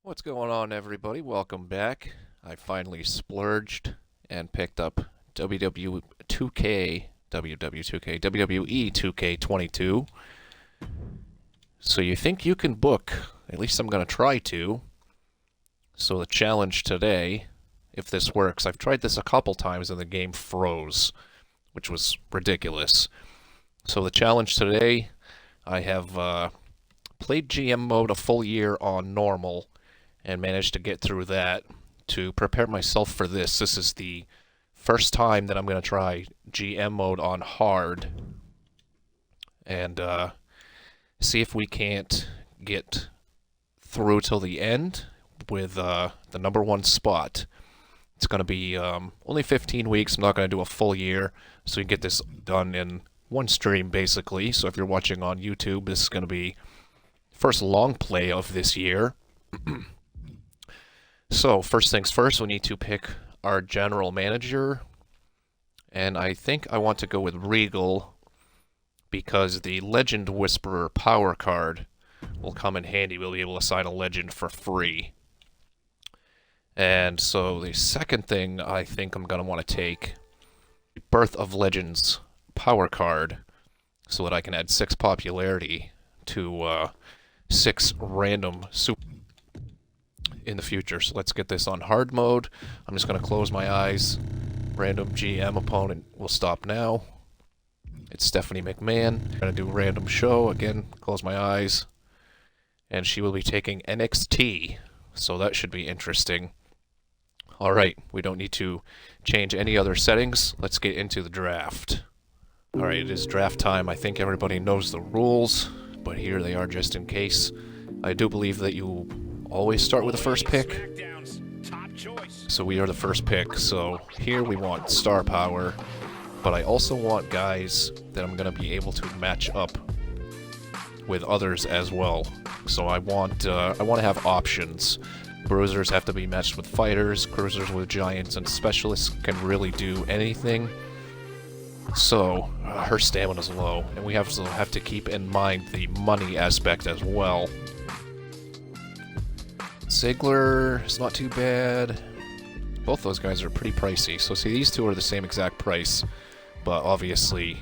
What's going on, everybody? Welcome back. I finally splurged and picked up WWE 2K22. So you think you can book, at least I'm going to try to. So the challenge today, if this works, I've tried this a couple times and the game froze, which was ridiculous. So the challenge today, I have played GM mode a full year on normal and managed to get through that to prepare myself for this. This is the first time that I'm going to try GM mode on hard and see if we can't get through till the end with the number one spot. It's going to be only 15 weeks. I'm not going to do a full year, so you can get this done in one stream, basically. So if you're watching on YouTube, this is going to be first long play of this year. So, first things first, we need to pick our general manager. And I think I want to go with Regal because the Legend Whisperer power card will come in handy. We'll be able to assign a legend for free. And so the second thing I think I'm going to want to take, Birth of Legends power card, so that I can add 6 popularity to 6 random super in the future. So let's get this on hard mode. I'm just going to close my eyes. Random GM opponent will stop now. It's Stephanie McMahon. I'm going to do random show. Again, close my eyes. And she will be taking NXT. So that should be interesting. Alright, we don't need to change any other settings. Let's get into the draft. Alright, it is draft time. I think everybody knows the rules, but here they are just in case. I do believe that you always start with the first pick. So we are the first pick. So here we want star power, but I also want guys that I'm going to be able to match up with others as well. So I want to have options. Bruisers have to be matched with fighters, cruisers with giants, and specialists can really do anything. So her stamina's low, and we have to keep in mind the money aspect as well. Ziggler is not too bad. Both those guys are pretty pricey. So see, these two are the same exact price, but obviously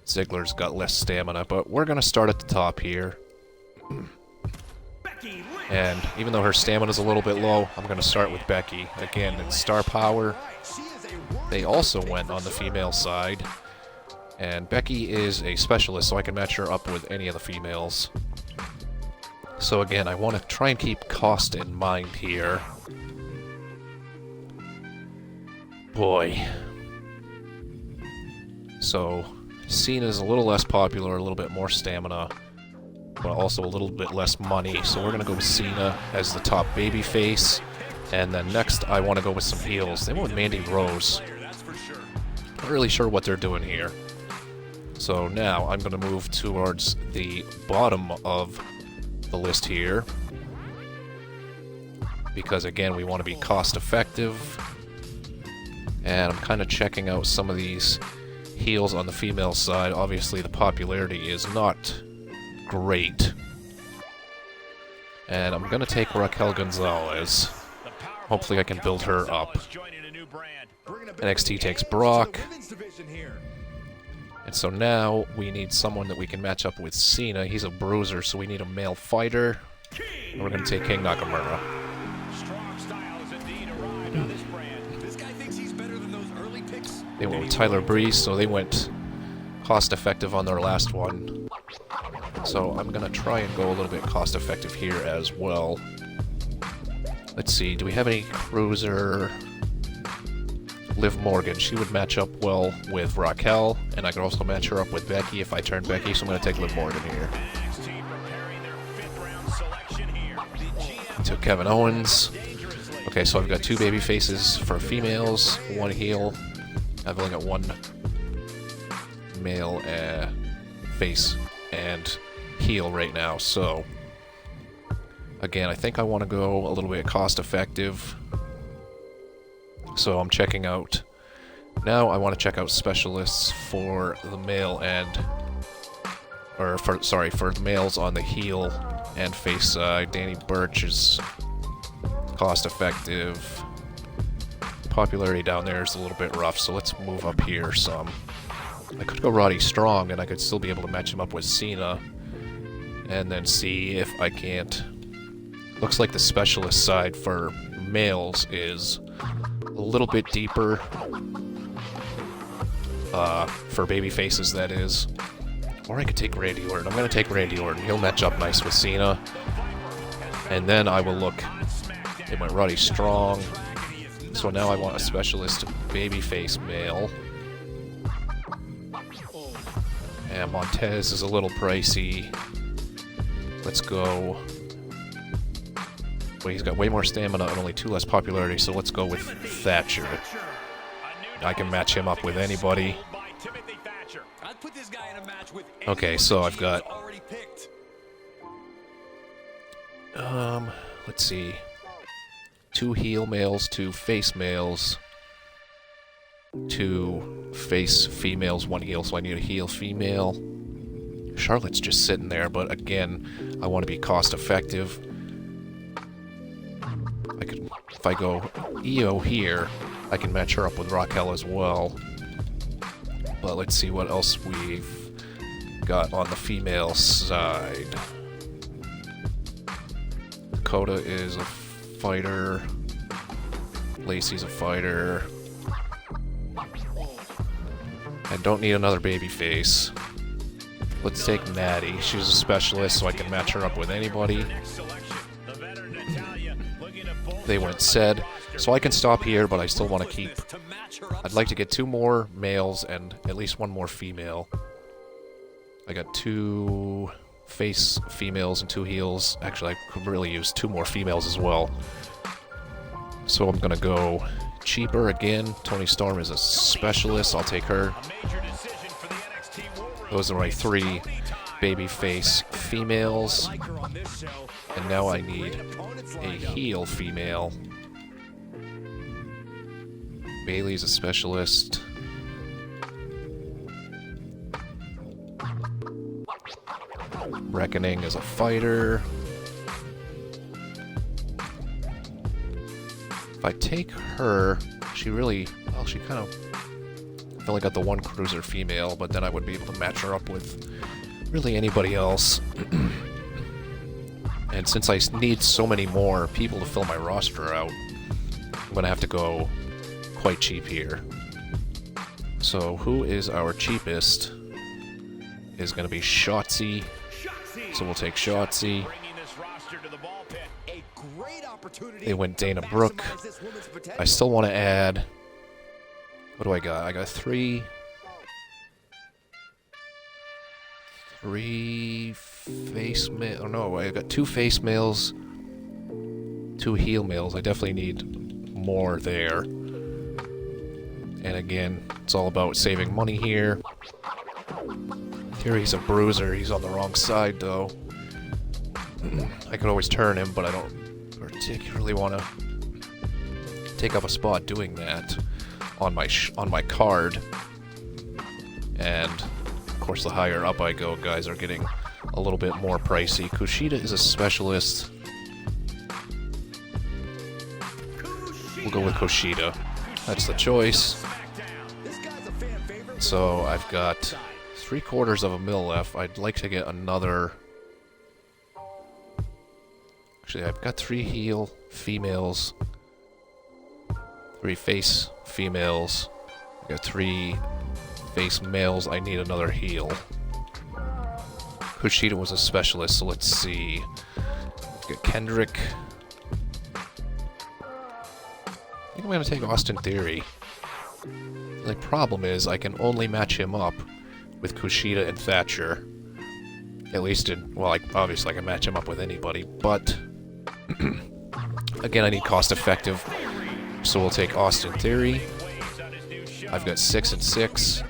Ziggler's got less stamina. But we're going to start at the top here. And even though her stamina's a little bit low, I'm going to start with Becky. Again, it's star power. They also went on the female side. And Becky is a specialist, so I can match her up with any of the females. So again, I want to try and keep cost in mind here. Boy. So, Cena's a little less popular, a little bit more stamina, but also a little bit less money. So we're going to go with Cena as the top babyface. And then next, I want to go with some heels. They went with Mandy Rose. Not really sure what they're doing here. So now, I'm going to move towards the bottom of the list here, because again we want to be cost effective, and I'm kind of checking out some of these heels on the female side. Obviously the popularity is not great, and I'm gonna take Raquel Gonzalez. Hopefully I can build her up. NXT takes Brock. And so now we need someone that we can match up with Cena. He's a bruiser, so we need a male fighter. And we're going to take King Nakamura. They went with Tyler Breeze, so they went cost-effective on their last one. So I'm going to try and go a little bit cost-effective here as well. Let's see, do we have any cruiser? Liv Morgan, she would match up well with Raquel, and I could also match her up with Becky if I turn Becky, so I'm going to take Liv Morgan here. Took Kevin Owens. Okay, so I've got 2 baby faces for females, 1 heel. I've only got 1 male face and heel right now, so again, I think I want to go a little bit cost effective. So I'm checking out. Now I want to check out specialists for the male and, for the males on the heel and face side. Danny Burch is cost effective. Popularity down there is a little bit rough, so let's move up here some. I could go Roddy Strong, and I could still be able to match him up with Cena, and then see if I can't. Looks like the specialist side for males is a little bit deeper. For baby faces, that is. Or I could take Randy Orton. I'm going to take Randy Orton. He'll match up nice with Cena. And then I will look. It went Roddy Strong. So now I want a specialist babyface male. And Montez is a little pricey. Let's go. Wait, he's got way more stamina and only 2 less popularity, so let's go with Thatcher. I can match him up with anybody. Okay, so I've got... let's see. 2 heel males, 2 face males, 2 face females, 1 heel, so I need a heel female. Charlotte's just sitting there, but again, I want to be cost effective. I could, if I go EO here, I can match her up with Raquel as well. But let's see what else we've got on the female side. Dakota is a fighter. Lacey's a fighter. I don't need another babyface. Let's take Natty. She's a specialist, so I can match her up with anybody. They went said, so I can stop here, but I still want to keep. I'd like to get 2 more males and at least 1 more female. I got 2 face females and 2 heels. Actually, I could really use 2 more females as well. So I'm gonna go cheaper again. Toni Storm is a specialist. I'll take her. Those are my 3 babyface females. And now I need a heel female. Bailey's a specialist. Reckoning is a fighter. If I take her, she really, well, she kind of, I've only got the 1 cruiser female, but then I would be able to match her up with really anybody else. And since I need so many more people to fill my roster out, I'm going to have to go quite cheap here. So who is our cheapest? Is going to be Shotzi. So we'll take Shotzi. They went Dana Brooke. I still want to add... What do I got? I got 3 face males. Oh no, I got 2 face males, 2 heel males. I definitely need more there. And again, it's all about saving money here. Theory's a bruiser. He's on the wrong side, though. I could always turn him, but I don't particularly want to take up a spot doing that on my card. And of course, the higher up I go, guys are getting a little bit more pricey. Kushida is a specialist. We'll go with Kushida. That's the choice. So I've got 3/4 of a mil left. I'd like to get another. Actually, I've got 3 heel females, 3 face females. I've got 3 face males. I need another heel. Kushida was a specialist, so let's see. Got Kendrick. I think I'm going to take Austin Theory. The problem is I can only match him up with Kushida and Thatcher. At least in, well, obviously I can match him up with anybody, but again, I need cost effective, so we'll take Austin Theory. I've got 6 and 6,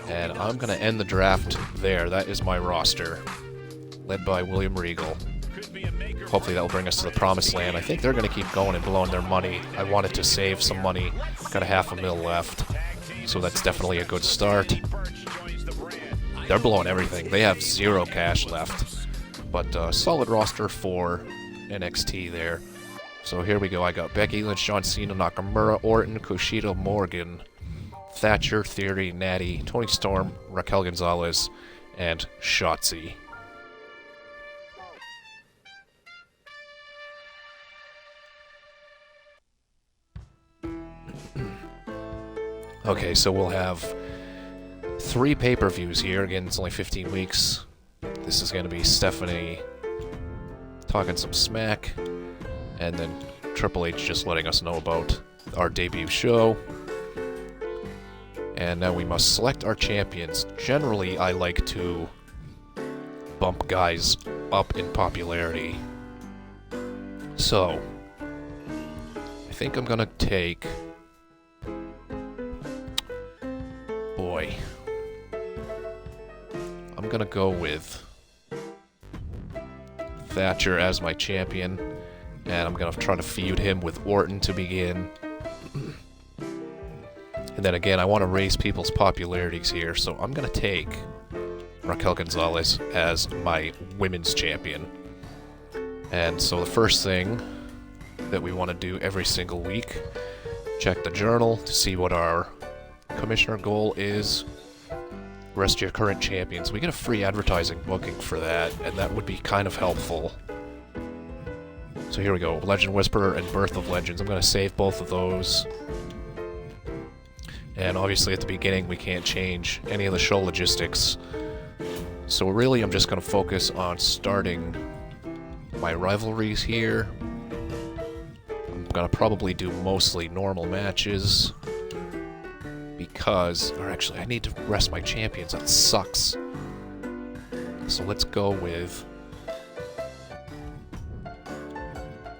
and I'm going to end the draft there. That is my roster, led by William Regal. Hopefully that will bring us to the promised land. I think they're going to keep going and blowing their money. I wanted to save some money. Got a $500,000 left, so that's definitely a good start. They're blowing everything. They have 0 cash left, but solid roster for NXT there. So here we go. I got Becky Lynch, John Cena, Nakamura, Orton, Kushida, Morgan, Thatcher, Theory, Natty, Toni Storm, Raquel Gonzalez, and Shotzi. Okay, so we'll have 3 pay-per-views here. Again, it's only 15 weeks. This is going to be Stephanie talking some smack, and then Triple H just letting us know about our debut show. And now we must select our champions. Generally, I like to bump guys up in popularity. So, I think I'm gonna take... Boy. I'm gonna go with Thatcher as my champion, and I'm gonna try to feud him with Orton to begin. And then again, I want to raise people's popularities here, so I'm gonna take Raquel Gonzalez as my women's champion. And so the first thing that we want to do every single week, check the journal to see what our commissioner goal is. Rest your current champions. We get a free advertising booking for that, and that would be kind of helpful. So here we go, Legend Whisperer and Birth of Legends. I'm going to save both of those. And obviously at the beginning we can't change any of the show logistics. So really I'm just going to focus on starting my rivalries here. I'm going to probably do mostly normal matches. Because, or actually I need to rest my champions, that sucks. So let's go with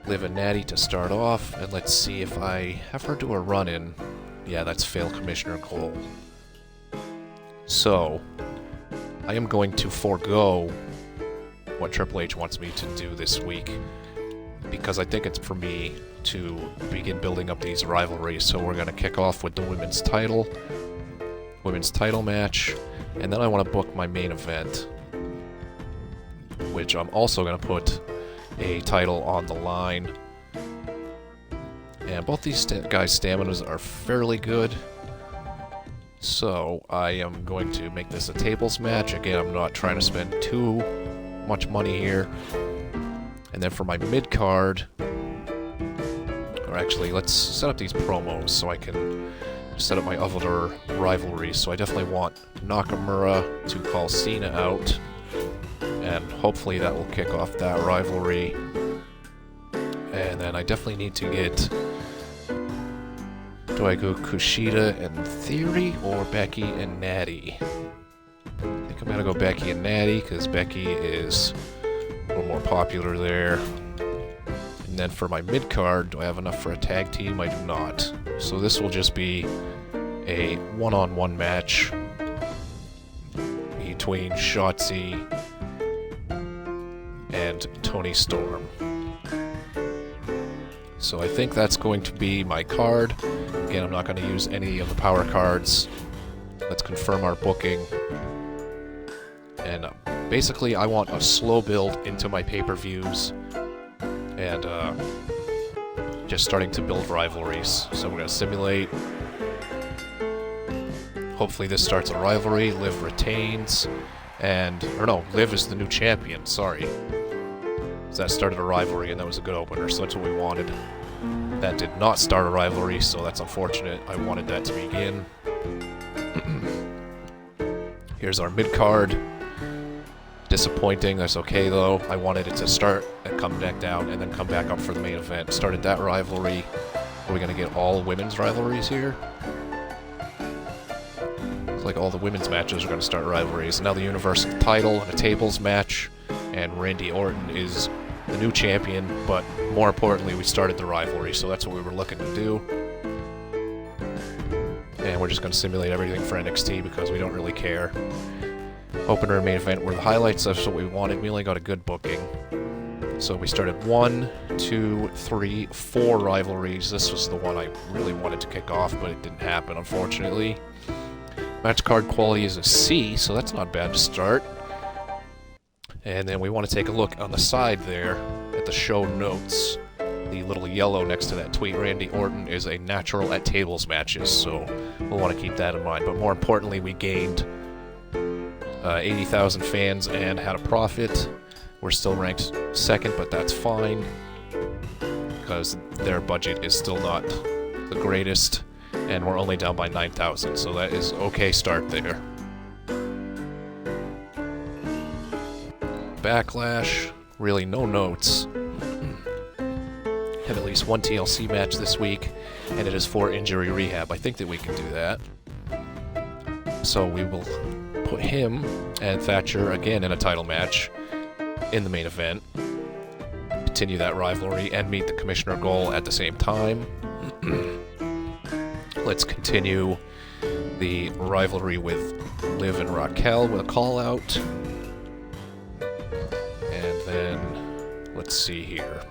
Liv and Natty to start off, and let's see if I have her do a run-in. Yeah, that's fail Commissioner Cole. So, I am going to forego what Triple H wants me to do this week, because I think it's for me to begin building up these rivalries. So we're going to kick off with the women's title match, and then I want to book my main event, which I'm also going to put a title on the line. And both these guys' staminas are fairly good, so I am going to make this a tables match. Again, I'm not trying to spend too much money here. And then for my mid-card, or actually, let's set up these promos so I can set up my other rivalries. So I definitely want Nakamura to call Cena out, and hopefully that will kick off that rivalry. And then I definitely need to get... Do I go Kushida and Theory, or Becky and Natty? I think I'm gonna go Becky and Natty, because Becky is a little more popular there. And then for my mid-card, do I have enough for a tag team? I do not. So this will just be a one-on-one match between Shotzi and Toni Storm. So I think that's going to be my card. Again, I'm not going to use any of the power cards. Let's confirm our booking. And basically, I want a slow build into my pay-per-views. And just starting to build rivalries. So we're going to simulate. Hopefully this starts a rivalry. Liv retains. Or no, Liv is the new champion, sorry. So that started a rivalry, and that was a good opener, so that's what we wanted. That did not start a rivalry, so that's unfortunate. I wanted that to begin. Here's our mid-card. Disappointing, that's okay though. I wanted it to start and come back down, and then come back up for the main event. Started that rivalry. Are we going to get all women's rivalries here? Looks like all the women's matches are going to start rivalries. Now the Universal title and a tables match. And Randy Orton is the new champion, but more importantly, we started the rivalry, so that's what we were looking to do. And we're just going to simulate everything for NXT because we don't really care. Opener and main event were the highlights, that's what we wanted. We only got a good booking. So we started 1, 2, 3, 4 rivalries. This was the one I really wanted to kick off, but it didn't happen, unfortunately. Match card quality is a C, so that's not bad to start. And then we want to take a look on the side there at the show notes. The little yellow next to that tweet, Randy Orton, is a natural at tables matches, so we'll want to keep that in mind. But more importantly, we gained 80,000 fans and had a profit. We're still ranked second, but that's fine, because their budget is still not the greatest, and we're only down by 9,000, so that is okay start there. Backlash, really no notes. Have at least one TLC match this week, and it is for injury rehab. I think that we can do that. So we will put him and Thatcher again in a title match in the main event. Continue that rivalry and meet the commissioner goal at the same time. Let's continue the rivalry with Liv and Raquel with a call out. And then let's see here.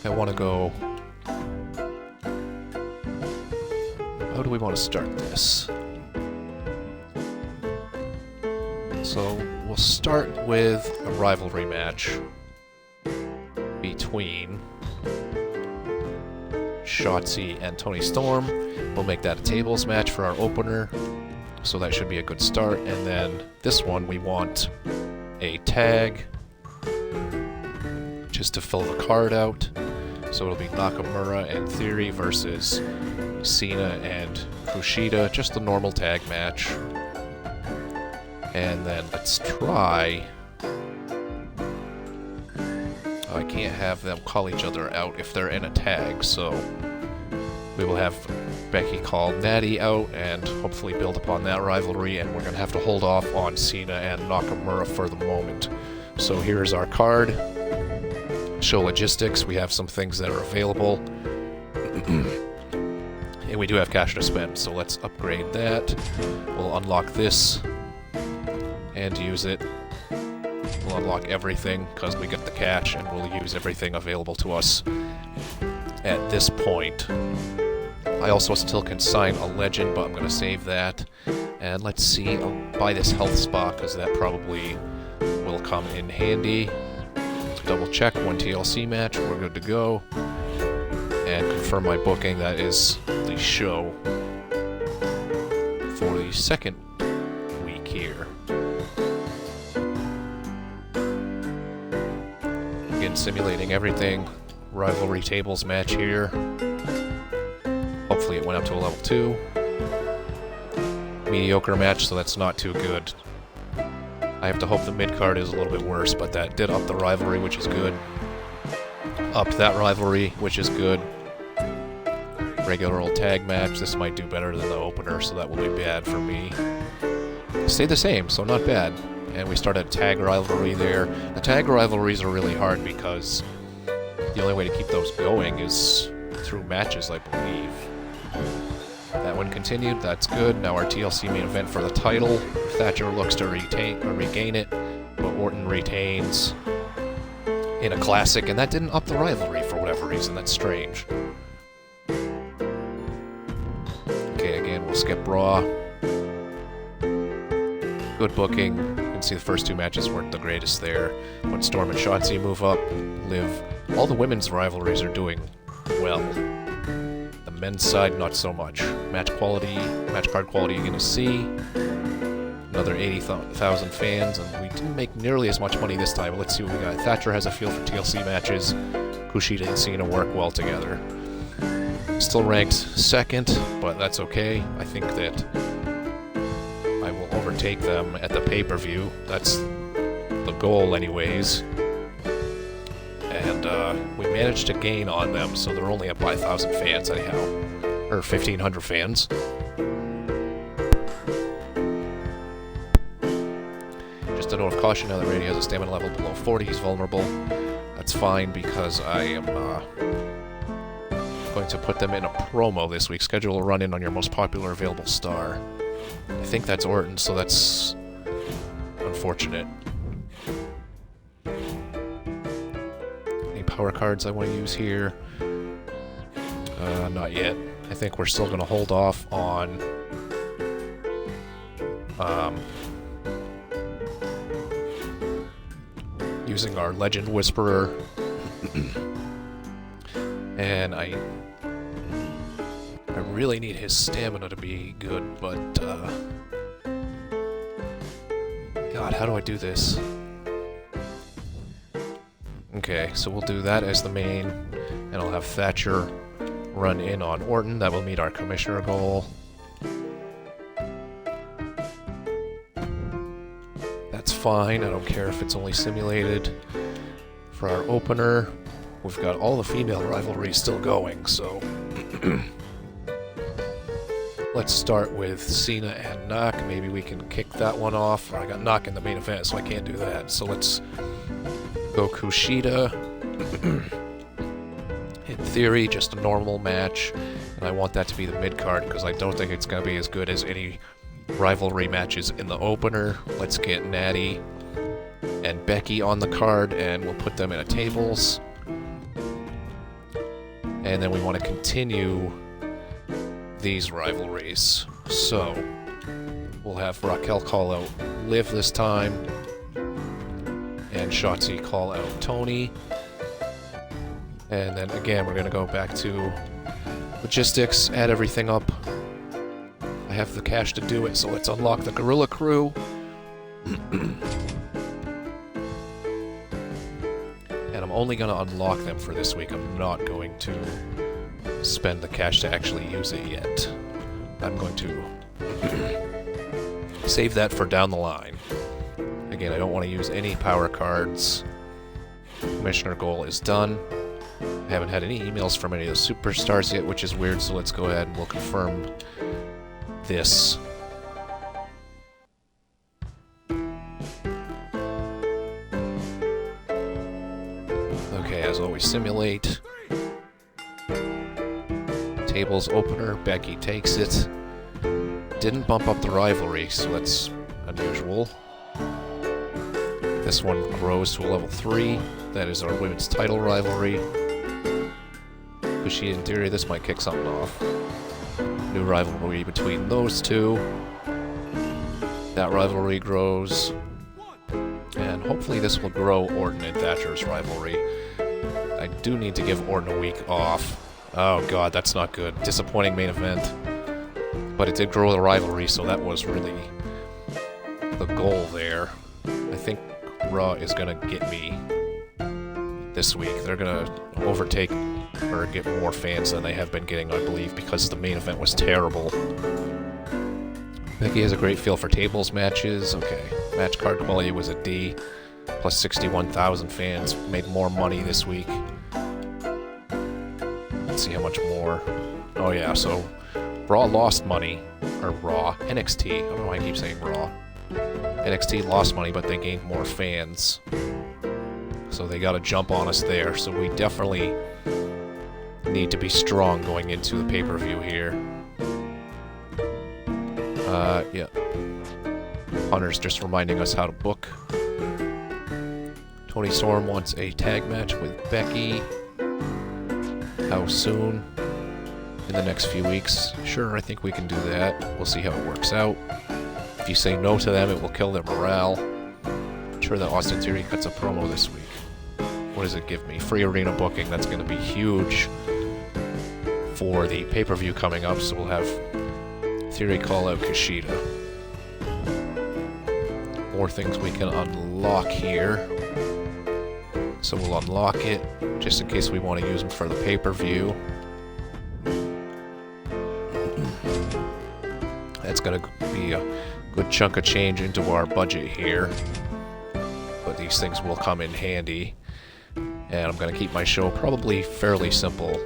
I want to go... How do we want to start this? So, we'll start with a rivalry match between Shotzi and Toni Storm. We'll make that a tables match for our opener, so that should be a good start. And then this one, we want a tag just to fill the card out. So it'll be Nakamura and Theory versus Cena and Kushida, just a normal tag match. And then let's try... Oh, I can't have them call each other out if they're in a tag, so we will have Becky call Natty out and hopefully build upon that rivalry, and we're going to have to hold off on Cena and Nakamura for the moment. So here's our card. Show logistics, we have some things that are available. And we do have cash to spend, so let's upgrade that. We'll unlock this and use it. We'll unlock everything because we get the cash, and we'll use everything available to us at this point. I also still can sign a legend, but I'm going to save that. And let's see, I'll buy this health spa because that probably will come in handy. Double check, one TLC match, we're good to go. And confirm my booking, that is the show for the second week here. Again, simulating everything. Rivalry tables match here. Hopefully it went up to a level 2. Mediocre match, so that's not too good. I have to hope the mid-card is a little bit worse, but that did up the rivalry, which is good. Upped that rivalry, which is good. Regular old tag match, this might do better than the opener, so that will be bad for me. Stayed the same, so not bad. And we started a tag rivalry there. The tag rivalries are really hard because the only way to keep those going is through matches, I believe. That one continued, that's good. Now our TLC main event for the title. Thatcher looks to regain it, but Orton retains in a classic, and that didn't up the rivalry for whatever reason. That's strange. Okay, again, we'll skip Raw. Good booking. You can see the first two matches weren't the greatest there. When Storm and Shotzi move up, Liv. All the women's rivalries are doing well. Men's side, not so much. Match card quality, you're going to see. Another 80,000 fans, and we didn't make nearly as much money this time. Let's see what we got. Thatcher has a feel for TLC matches. Kushida and Cena work well together. Still ranked second, but that's okay. I think that I will overtake them at the pay-per-view. That's the goal anyways. And we managed to gain on them, so they're only up by 1,000 fans anyhow. Or 1,500 fans. Just a note of caution, now that Randy has a stamina level below 40, he's vulnerable. That's fine because I am going to put them in a promo this week. Schedule a run-in on your most popular available star. I think that's Orton, so that's unfortunate. Power cards I want to use here. Not yet. I think we're still going to hold off on using our Legend Whisperer And I really need his stamina to be good, but God, how do I do this? Okay, so we'll do that as the main, and I'll have Thatcher run in on Orton. That will meet our commissioner goal. That's fine, I don't care if it's only simulated. For our opener, we've got all the female rivalries still going, so let's start with Cena and Knock. Maybe we can kick that one off. I got Knock in the main event, so I can't do that. So let's go Kushida. In theory, just a normal match, and I want that to be the mid-card because I don't think it's going to be as good as any rivalry matches in the opener. Let's get Natty and Becky on the card, and we'll put them in a tables. And then we want to continue these rivalries. So we'll have Raquel call out Liv this time, and Shotzi call out Tony. And then again, we're going to go back to logistics, add everything up. I have the cash to do it, so let's unlock the Gorilla Crew. And I'm only going to unlock them for this week. I'm not going to spend the cash to actually use it yet. I'm going to save that for down the line. Again, I don't want to use any power cards. Commissioner goal is done. I haven't had any emails from any of the superstars yet, which is weird, so let's go ahead and we'll confirm this. Okay, as always, simulate. Tables opener, Becky takes it. Didn't bump up the rivalry, so that's unusual. This one grows to a level 3. That is our women's title rivalry. Kushida, in theory, this might kick something off. New rivalry between those two. That rivalry grows. And hopefully this will grow Orton and Thatcher's rivalry. I do need to give Orton a week off. Oh god, that's not good. Disappointing main event. But it did grow the rivalry, so that was really the goal there. I think Raw is gonna get me this week. They're gonna overtake or get more fans than they have been getting, I believe, because the main event was terrible. Becky has a great feel for tables matches. Okay, match card quality was a D. Plus 61,000 fans. Made more money this week. Let's see how much more. Oh yeah, so Raw lost money. Or Raw. NXT. I don't know why I keep saying Raw. NXT lost money, but they gained more fans. So they got a jump on us there. So we definitely need to be strong going into the pay-per-view here. Yeah. Hunter's just reminding us how to book. Tony Storm wants a tag match with Becky. How soon? In the next few weeks. Sure, I think we can do that. We'll see how it works out. If you say no to them, it will kill their morale. I'm sure that Austin Theory cuts a promo this week. What does it give me? Free arena booking. That's going to be huge for the pay-per-view coming up, so we'll have Theory call out Kushida. More things we can unlock here. So we'll unlock it, just in case we want to use them for the pay-per-view. That's going to be a good chunk of change into our budget here. But these things will come in handy. And I'm going to keep my show probably fairly simple.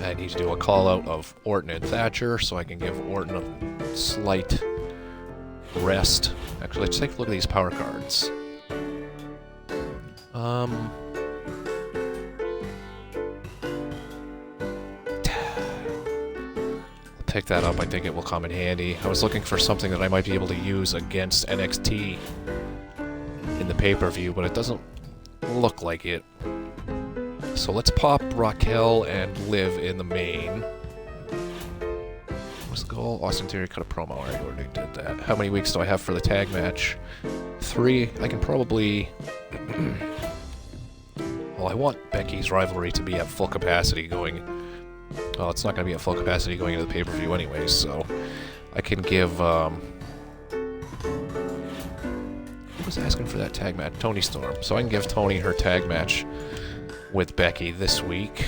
I need to do a call-out of Orton and Thatcher, so I can give Orton a slight rest. Actually, let's take a look at these power cards. Pick that up. I think it will come in handy. I was looking for something that I might be able to use against NXT in the pay-per-view, but it doesn't look like it. So let's pop Raquel and Liv in the main. What's the goal? Austin Theory cut a promo. I already did that. How many weeks do I have for the tag match? 3. I can probably Well, I want Becky's rivalry to be at full capacity going... Well, it's not going to be at full capacity going into the pay-per-view anyways, so... I can give, Who was asking for that tag match? Toni Storm. So I can give Toni her tag match with Becky this week.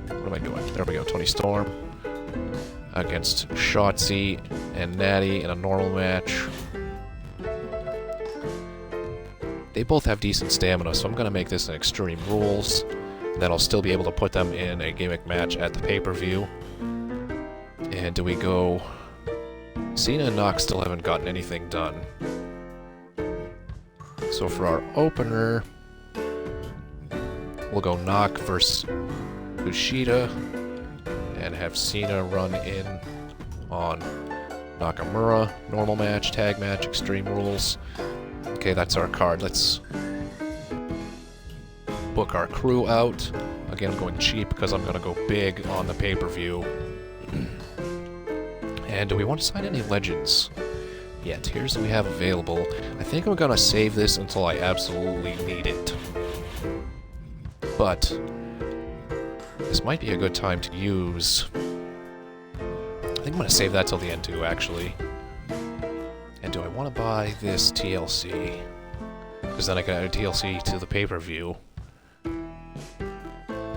What am I doing? There we go. Toni Storm against Shotzi and Natty in a normal match. They both have decent stamina, so I'm going to make this an Extreme Rules. And then I'll still be able to put them in a gimmick match at the pay-per-view. And do we go... Cena and Knox still haven't gotten anything done. So for our opener, we'll go Knox versus Kushida and have Cena run in on Nakamura. Normal match, tag match, Extreme Rules. Okay, that's our card. Let's book our crew out. Again, I'm going cheap because I'm going to go big on the pay-per-view. And do we want to sign any legends yet? Here's what we have available. I think I'm going to save this until I absolutely need it. But this might be a good time to use... I think I'm going to save that till the end too, actually. And do I want to buy this TLC? Because then I can add a TLC to the pay-per-view.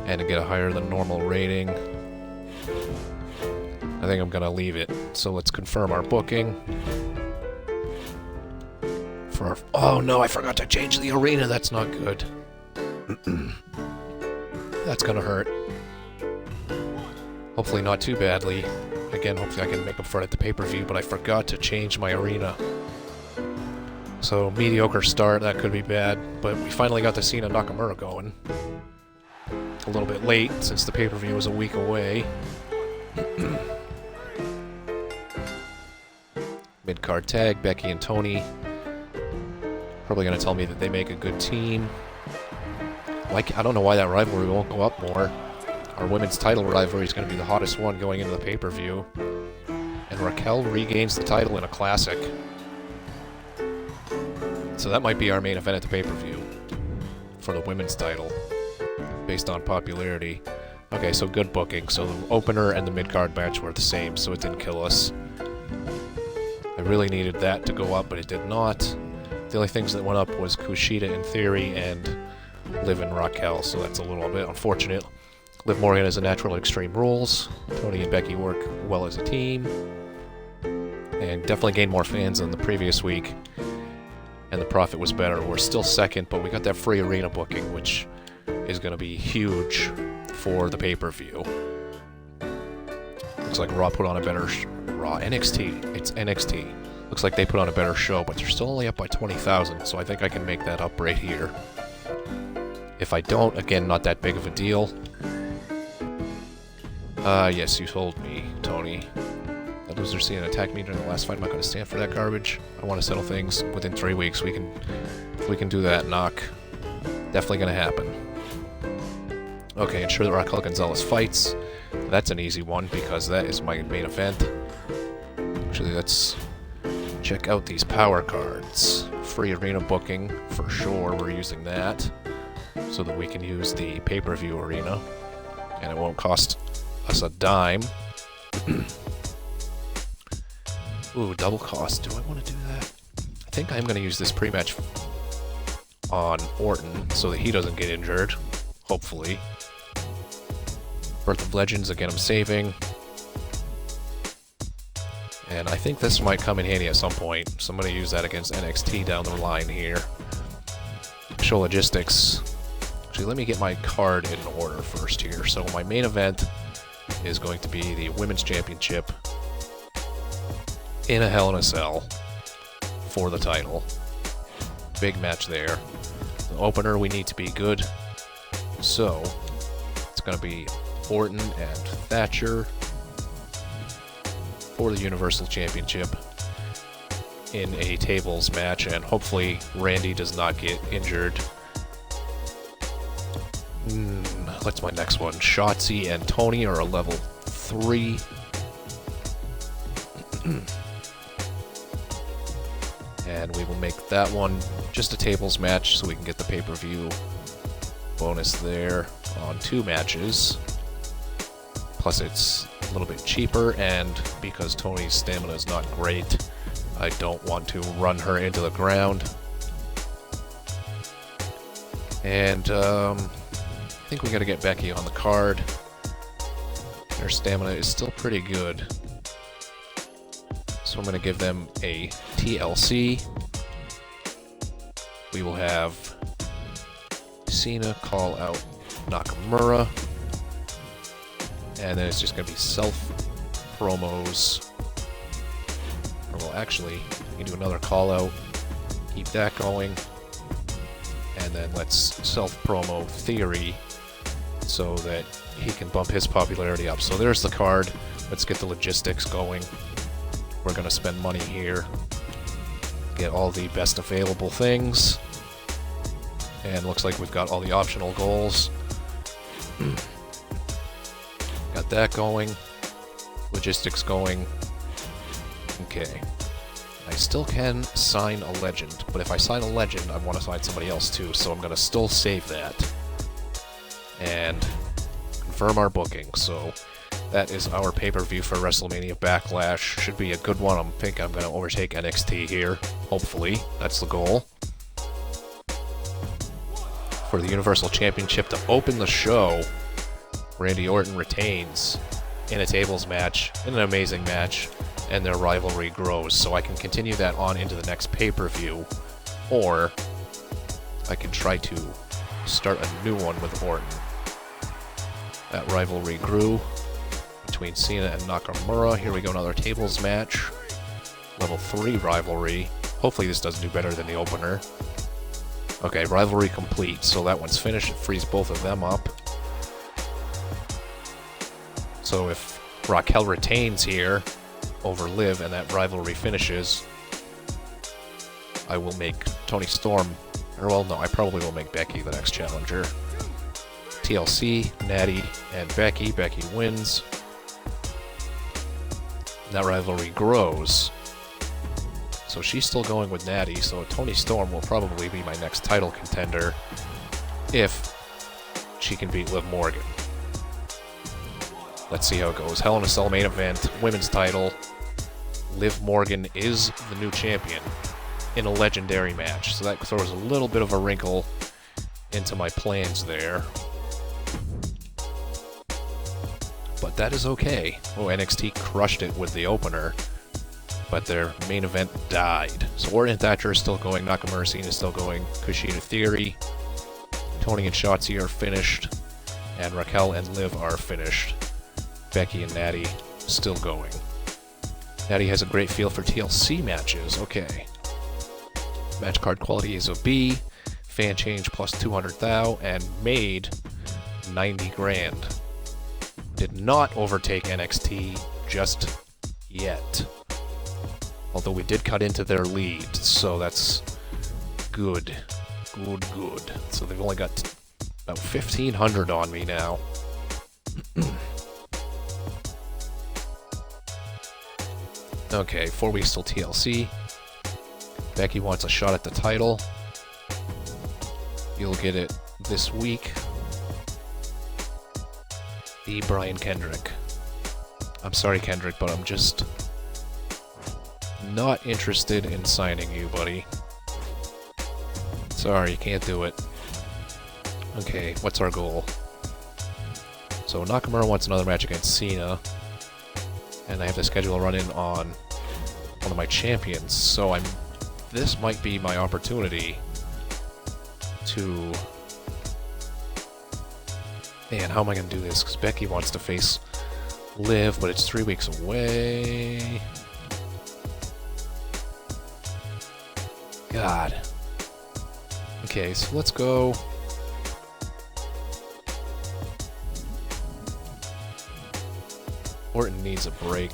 And to get a higher than normal rating. I think I'm gonna leave it. So let's confirm our booking. For our... Oh no, I forgot to change the arena. That's not good. That's gonna hurt. Hopefully not too badly. Again, hopefully I can make up for it at the pay-per-view, but I forgot to change my arena. So, mediocre start, that could be bad, but we finally got the Cena Nakamura going. A little bit late, since the pay-per-view was a week away. Mid-card tag, Becky and Toni. Probably gonna tell me that they make a good team. Like, I don't know why that rivalry won't go up more. Our women's title rivalry is going to be the hottest one going into the pay-per-view. And Raquel regains the title in a classic. So that might be our main event at the pay-per-view. For the women's title. Based on popularity. Okay, so good booking. So the opener and the mid-card match were the same, so it didn't kill us. I really needed that to go up, but it did not. The only things that went up was Kushida in Theory and Liv and Raquel, so that's a little bit unfortunate. Liv Morgan is a natural at Extreme Rules. Toni and Becky work well as a team. And definitely gained more fans than the previous week. And the profit was better. We're still second, but we got that free arena booking, which is going to be huge for the pay-per-view. Looks like Raw put on a better... Raw NXT. It's NXT. Looks like they put on a better show, but they're still only up by 20,000, so I think I can make that up right here. If I don't, again, not that big of a deal. Yes, you told me, Toni. That loser seeing attack me during the last fight. I'm not going to stand for that garbage. I want to settle things within 3 weeks. We can do that, knock. Definitely going to happen. Okay, ensure that Raquel Gonzalez fights. That's an easy one because that is my main event. Actually, let's check out these power cards. Free arena booking, for sure. We're using that so that we can use the pay-per-view arena. And it won't cost us a dime. Ooh, double cost. Do I want to do that? I think I'm going to use this pre-match on Orton so that he doesn't get injured. Hopefully. Birth of Legends, again, I'm saving. And I think this might come in handy at some point. So I'm going to use that against NXT down the line here. Show logistics. Actually, let me get my card in order first here. So my main event is going to be the Women's Championship in a Hell in a Cell for the title. Big match there. The opener, we need to be good. So, it's going to be Orton and Thatcher for the Universal Championship in a tables match, and hopefully Randy does not get injured. What's my next one? Shotzi and Toni are a level 3. And we will make that one just a tables match so we can get the pay-per-view bonus there on 2 matches. Plus it's a little bit cheaper, and because Tony's stamina is not great, I don't want to run her into the ground. And I think we gotta get Becky on the card. Her stamina is still pretty good. So I'm gonna give them a TLC. We will have Cena call out Nakamura. And then it's just gonna be self-promos. Or well, actually, we can do another call out. Keep that going. And then let's self-promo Theory so that he can bump his popularity up. So there's the card. Let's get the logistics going. We're going to spend money here. Get all the best available things. And looks like we've got all the optional goals. Got that going. Logistics going. Okay. I still can sign a legend, but if I sign a legend, I want to sign somebody else too, so I'm going to still save that. And confirm our booking. So that is our pay-per-view for WrestleMania Backlash. Should be a good one. I think I'm going to overtake NXT here. Hopefully. That's the goal. For the Universal Championship to open the show, Randy Orton retains in a tables match, in an amazing match, and their rivalry grows. So I can continue that on into the next pay-per-view, or I can try to start a new one with Orton. That rivalry grew between Cena and Nakamura. Here we go, another tables match. Level 3 rivalry. Hopefully this doesn't do better than the opener. Okay, rivalry complete. So that one's finished. It frees both of them up. So if Raquel retains here over Liv and that rivalry finishes, I will make Toni Storm, or well, no, I probably will make Becky the next challenger. TLC, Natty, and Becky. Becky wins. That rivalry grows. So she's still going with Natty, so Toni Storm will probably be my next title contender if she can beat Liv Morgan. Let's see how it goes. Hell in a Cell main event, women's title. Liv Morgan is the new champion in a legendary match. So that throws a little bit of a wrinkle into my plans there. But that is okay. Oh, NXT crushed it with the opener, but their main event died. So Orton and Thatcher are still going, Nakamura and Cena is still going, Kushida Theory, Tony and Shotzi are finished, and Raquel and Liv are finished. Becky and Natty still going. Natty has a great feel for TLC matches. Okay. Match card quality is a B. Fan change plus 200,000 and made 90 grand. Did not overtake NXT just yet. Although we did cut into their lead, so that's good. Good. So they've only got about 1,500 on me now. Okay, 4 weeks till TLC. Becky wants a shot at the title. You'll get it this week. The Brian Kendrick. I'm sorry, Kendrick, but I'm just not interested in signing you, buddy. Sorry, you can't do it. Okay, what's our goal? So Nakamura wants another match against Cena. And I have to schedule a run-in on one of my champions, so this might be my opportunity to... Man, how am I going to do this? Because Becky wants to face Liv, but it's 3 weeks away. God. Okay, so let's go... Orton needs a break.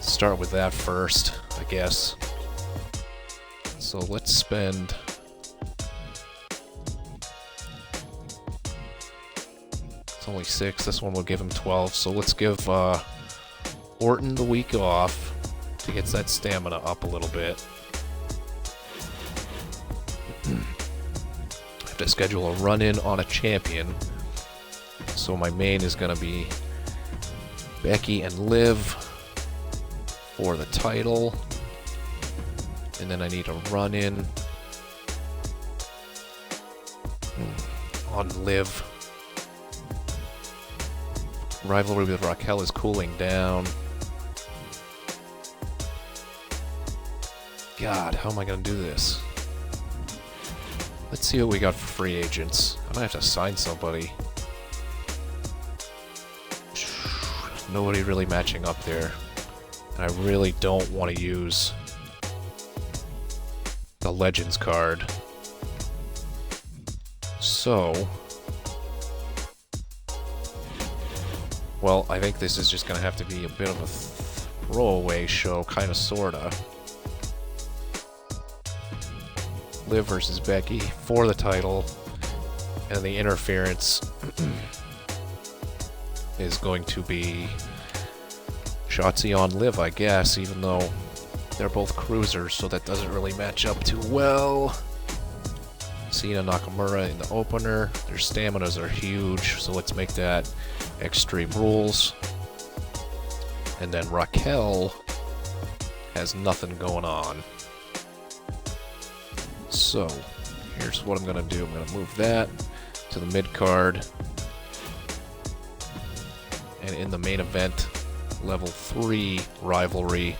Start with that first, I guess. So let's spend... It's only 6. This one will give him 12. So let's give Orton the week off to get that stamina up a little bit. I have to schedule a run-in on a champion. So my main is going to be Becky and Liv for the title. And then I need a run-in on Liv. Rivalry with Raquel is cooling down. God, how am I going to do this? Let's see what we got for free agents. I might have to sign somebody. Nobody really matching up there. And I really don't want to use the Legends card. So, well, I think this is just going to have to be a bit of a throwaway show, kind of, sorta. Liv versus Becky for the title, and the interference is going to be Shotzi on Liv, I guess, even though they're both cruisers, so that doesn't really match up too well. Cena Nakamura in the opener. Their staminas are huge, so let's make that Extreme Rules. And then Raquel has nothing going on. So, here's what I'm going to do. I'm going to move that to the mid-card. And in the main event, level 3 rivalry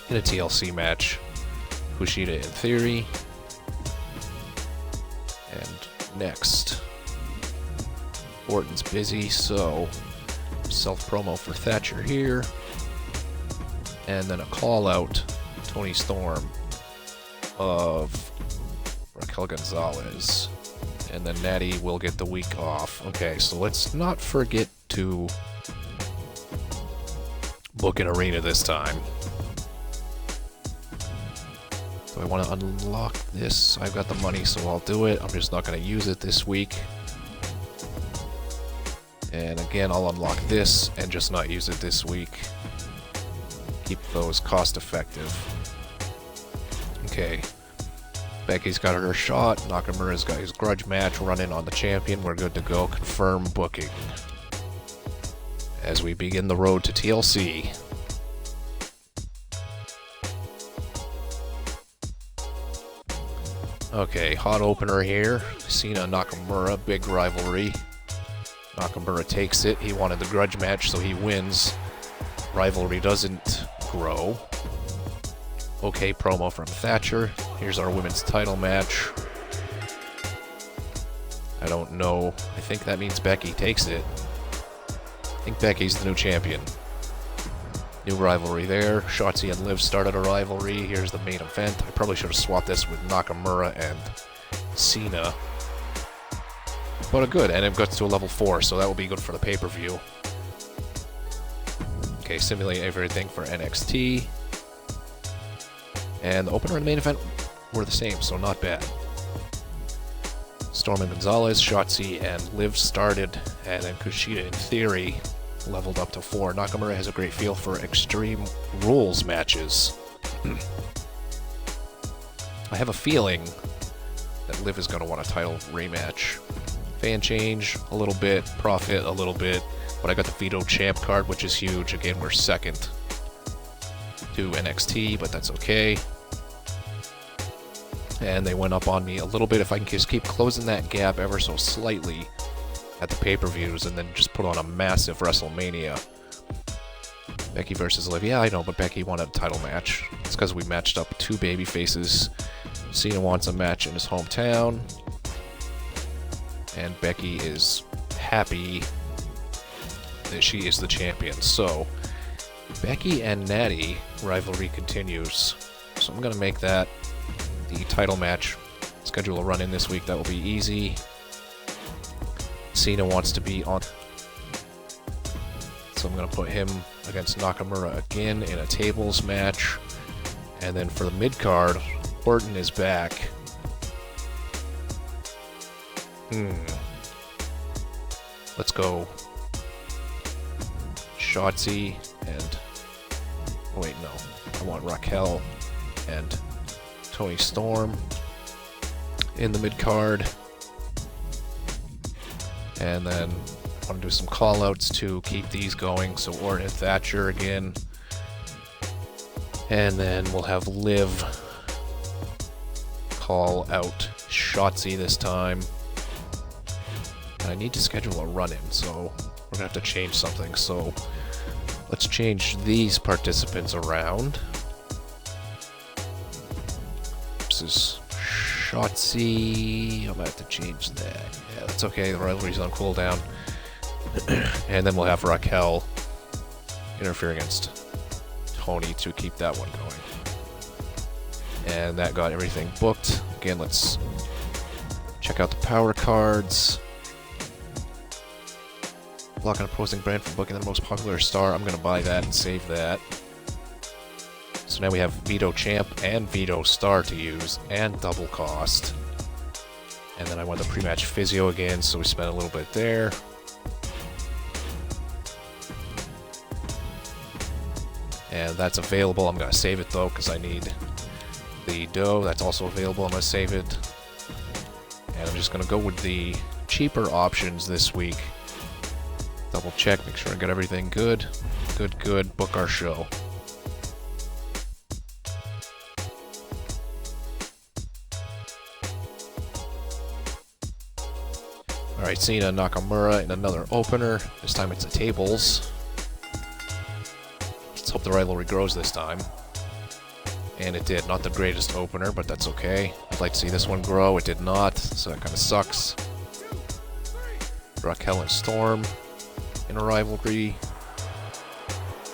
in a TLC match, Kushida in Theory. And next, Orton's busy, so self-promo for Thatcher here. And then a call-out, Toni Storm of Raquel Gonzalez. And then Natty will get the week off. Okay, so let's not forget to book an arena this time. Do I want to unlock this? I've got the money, so I'll do it. I'm just not going to use it this week. And again, I'll unlock this and just not use it this week. Keep those cost effective. Okay. Becky's got her shot. Nakamura's got his grudge match. Running on the champion. We're good to go. Confirm booking. As we begin the road to TLC. Okay, hot opener here. Cena Nakamura, big rivalry. Nakamura takes it. He wanted the grudge match, so he wins. Rivalry doesn't grow. Okay, promo from Thatcher. Here's our women's title match. I don't know. I think that means Becky takes it. I think Becky's the new champion. New rivalry there. Shotzi and Liv started a rivalry. Here's the main event. I probably should have swapped this with Nakamura and Cena. But good, and it gets to a level 4, so that will be good for the pay-per-view. Okay, simulate everything for NXT. And the opener and the main event were the same, so not bad. Storm and Gonzalez, Shotzi, and Liv started, and then Kushida in Theory leveled up to 4. Nakamura has a great feel for Extreme Rules matches. I have a feeling that Liv is going to want a title rematch. Fan change a little bit, profit a little bit, but I got the Veto Champ card, which is huge. Again, we're second to NXT, but that's okay. And they went up on me a little bit. If I can just keep closing that gap ever so slightly at the pay-per-views and then just put on a massive WrestleMania. Becky versus Liv. Yeah, I know, but Becky wanted a title match. It's because we matched up 2 baby faces. Cena wants a match in his hometown. And Becky is happy that she is the champion. So, Becky and Natty rivalry continues. So I'm going to make that the title match. Schedule a run-in this week. That will be easy. Cena wants to be on. So I'm going to put him against Nakamura again in a tables match. And then for the mid-card, Orton is back. Let's go Shotzi and... Oh wait, no. I want Raquel and Toni Storm in the mid-card. And then I want to do some call-outs to keep these going. So Orton and Thatcher again. And then we'll have Liv call out Shotzi this time. And I need to schedule a run-in, so we're gonna have to change something. So let's change these participants around. This is Shotzi. I'm gonna have to change that. Yeah, that's okay. The rivalry's on cooldown. And then we'll have Raquel interfere against Toni to keep that one going. And that got everything booked. Again, let's check out the power cards. Block an opposing brand for booking the most popular star. I'm going to buy that and save that. So now we have Veto Champ and Veto Star to use, and double cost. And then I want the pre-match physio again, so we spent a little bit there. And that's available. I'm going to save it though, because I need the dough. That's also available. I'm going to save it. And I'm just going to go with the cheaper options this week. Double check, make sure I got everything good. Good. Book our show. Alright, Cena and Nakamura in another opener. This time it's the tables. Let's hope the rivalry grows this time. And it did. Not the greatest opener, but that's okay. I'd like to see this one grow. It did not, so that kind of sucks. Raquel and Storm in a rivalry.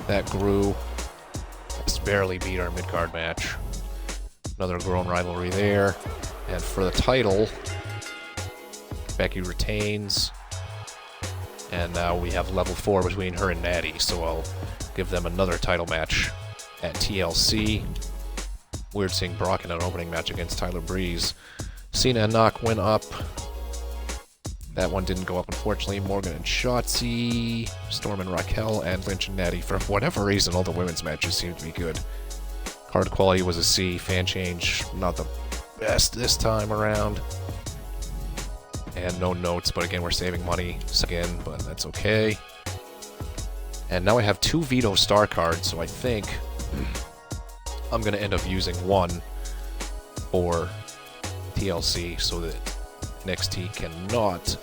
That grew. Just barely beat our mid-card match. Another grown rivalry there. And for the title, Becky retains. And now we have level 4 between her and Natty, so I'll give them another title match at TLC. Weird seeing Brock in an opening match against Tyler Breeze. Cena and Knock went up. That one didn't go up, unfortunately. Morgan and Shotzi, Storm and Raquel, and Lynch and Natty. For whatever reason, all the women's matches seem to be good. Card quality was a C. Fan change, not the best this time around. And no notes, but again, we're saving money again, but that's okay. And now I have 2 Veto Star cards, so I think I'm going to end up using one for TLC so that NXT cannot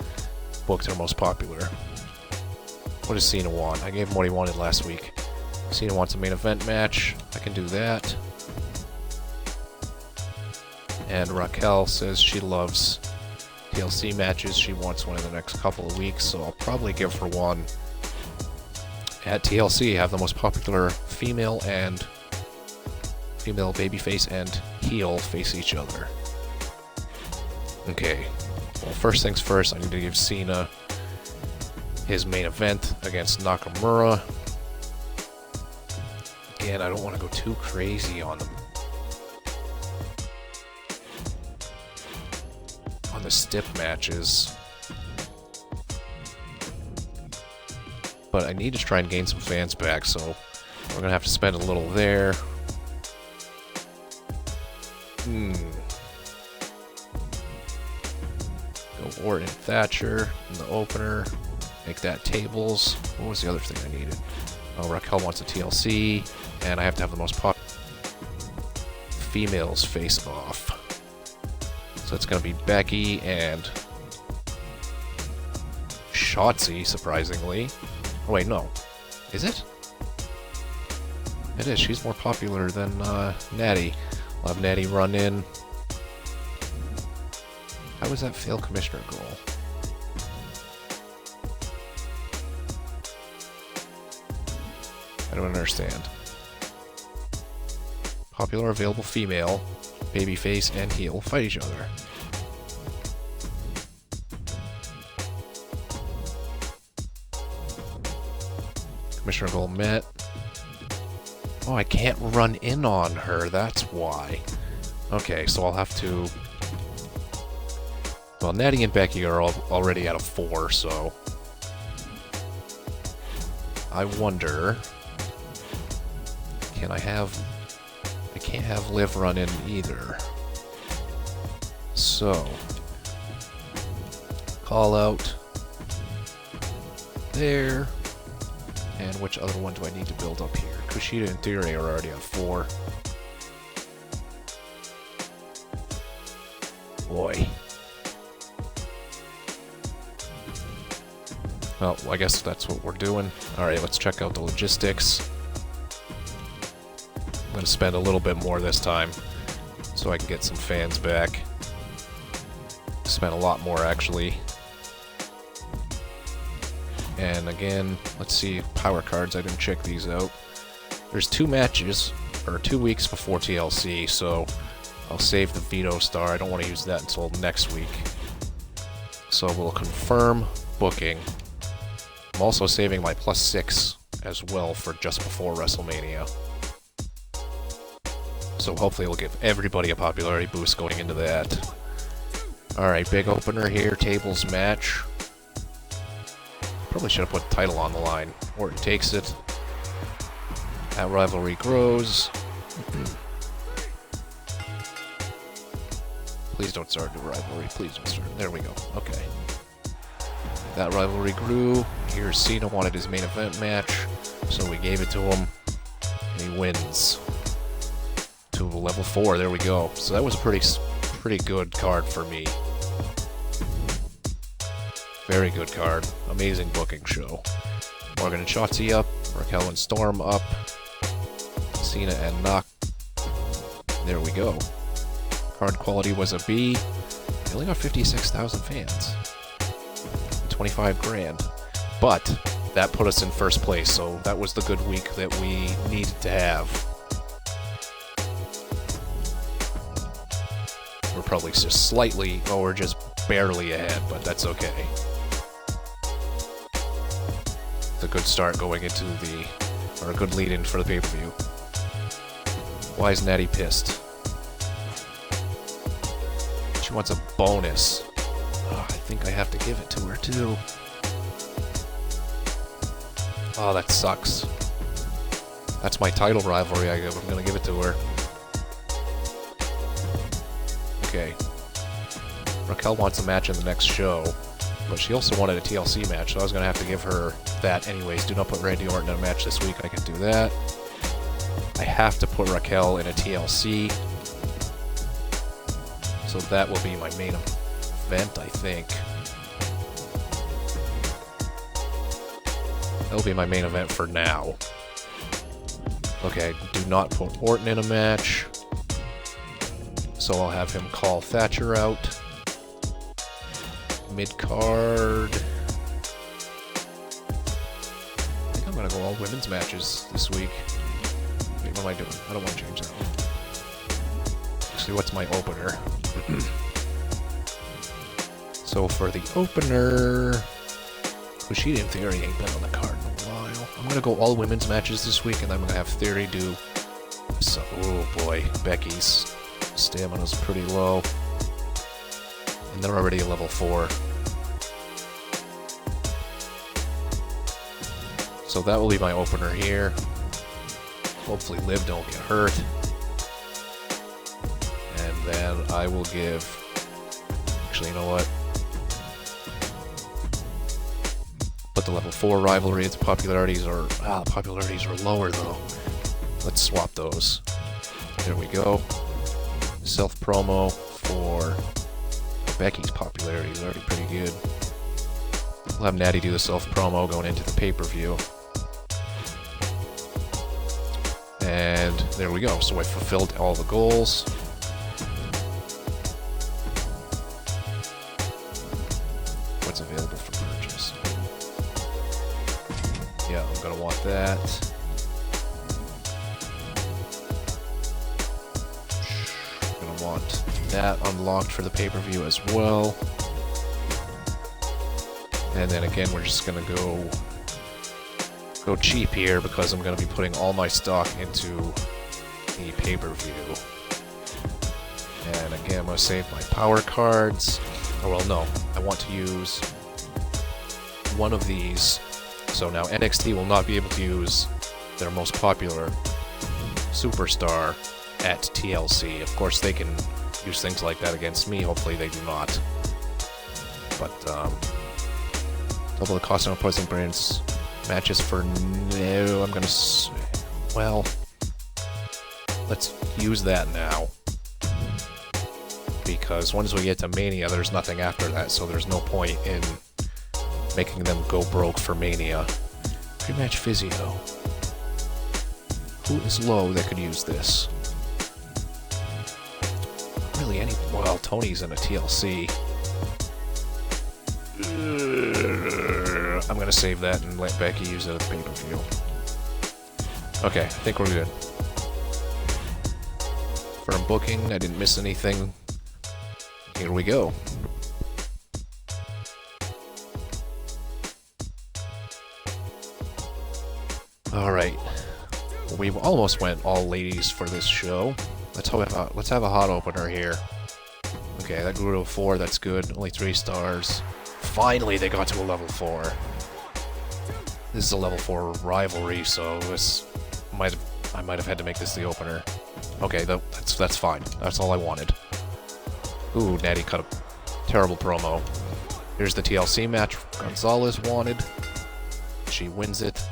book their most popular. What does Cena want? I gave him what he wanted last week. Cena wants a main event match. I can do that. And Raquel says she loves TLC matches. She wants one in the next couple of weeks, so I'll probably give her one at TLC. Have the most popular female babyface and heel face each other. Okay, well, first things first, I need to give Cena his main event against Nakamura. Again, I don't want to go too crazy on them. On the stiff matches. But I need to try and gain some fans back, so we're going to have to spend a little there. Go Orton and Thatcher in the opener. Make that tables. What was the other thing I needed? Oh, Raquel wants a TLC, and I have to have the most popular females face off. So it's going to be Becky and Shotzi, surprisingly. Oh wait, no. Is it? It is. She's more popular than Natty. I'll have Natty run in. How was that fail commissioner goal? I don't understand. Popular available female, babyface, and heel fight each other. Commissioner goal met. Oh, I can't run in on her, that's why. Okay, so I'll have to... Well, Natty and Becky are already at a 4, so... I wonder, can I have... I can't have Liv run in either. So, call out there. And which other one do I need to build up here? Kushida and Theory are already on 4. Boy. Well, I guess that's what we're doing. Alright, let's check out the logistics. I'm gonna spend a little bit more this time, so I can get some fans back. Spent a lot more, actually. And again, let's see, power cards, I didn't check these out. There's 2 matches, or 2 weeks before TLC, so I'll save the Veto Star. I don't want to use that until next week. So we'll confirm booking. I'm also saving my +6 as well for just before WrestleMania. So hopefully it'll give everybody a popularity boost going into that. Alright, big opener here, tables match. Probably should have put the title on the line. Orton takes it. That rivalry grows. Please don't start a new rivalry. Please don't start. There we go. Okay. That rivalry grew. Here's Cena wanted his main event match, so we gave it to him. And he wins. To level 4. There we go. So that was a pretty good card for me. Very good card. Amazing booking show. Morgan and Shotzi up. Raquel and Storm up. Cena and Knock. There we go. Card quality was a B. They only got 56,000 fans. 25 grand. But that put us in first place, so that was the good week that we needed to have. We're probably just slightly, oh, we're just barely ahead, but that's okay. It's a good start going into the, or a good lead-in for the pay-per-view. Why is Natty pissed? She wants a bonus. Oh, I think I have to give it to her, too. Oh, that sucks. That's my title rivalry. I'm gonna give it to her. Okay. Raquel wants a match in the next show, but she also wanted a TLC match, so I was gonna have to give her that anyways. Do not put Randy Orton in a match this week. I can do that. I have to put Raquel in a TLC. So that will be my main event, I think. That'll be my main event for now. Okay, do not put Orton in a match. So I'll have him call Thatcher out. Mid-card. I think I'm gonna go all women's matches this week. Wait, what am I doing? I don't want to change that one. Actually, what's my opener? So for the opener, Kushida and Theory ain't been on the card in a while. I'm gonna go all women's matches this week, and I'm gonna have Theory do. So, oh boy, Becky's stamina's pretty low, and they're already at level 4. So that will be my opener here. Hopefully Liv don't get hurt. And then I will give... Actually, you know what? Put the level 4 rivalry. Its popularities are... the popularities are lower, though. Let's swap those. There we go. Self-promo for... Becky's popularity is already pretty good. We'll have Natty do the self-promo going into the pay-per-view. And there we go. So I fulfilled all the goals. What's available for purchase? Yeah, I'm gonna want that. I'm gonna want that unlocked for the pay-per-view as well. And then again, we're just gonna go cheap here because I'm going to be putting all my stock into the pay-per-view. And again, I'm going to save my power cards. Oh, well, no. I want to use one of these So now NXT will not be able to use their most popular superstar at TLC. Of course, they can use things like that against me. Hopefully they do not. But, double the cost of opposing brands matches for no. I'm gonna... well, let's use that now. Because once we get to Mania, there's nothing after that, so there's no point in making them go broke for Mania. Pre-match physio. Who is low that could use this? Really any... well, Tony's in a TLC. I'm gonna save that and let Becky use it at the pay-per-view. Okay, I think we're good. For booking, I didn't miss anything. Here we go. Alright. We almost went all ladies for this show. Let's have a hot opener here. Okay, that grew to a 4, that's good. Only 3 stars. Finally, they got to a level 4. This is a level 4 rivalry, so I might have had to make this the opener. Okay, that's fine. That's all I wanted. Ooh, Natty cut a terrible promo. Here's the TLC match Gonzalez wanted. She wins it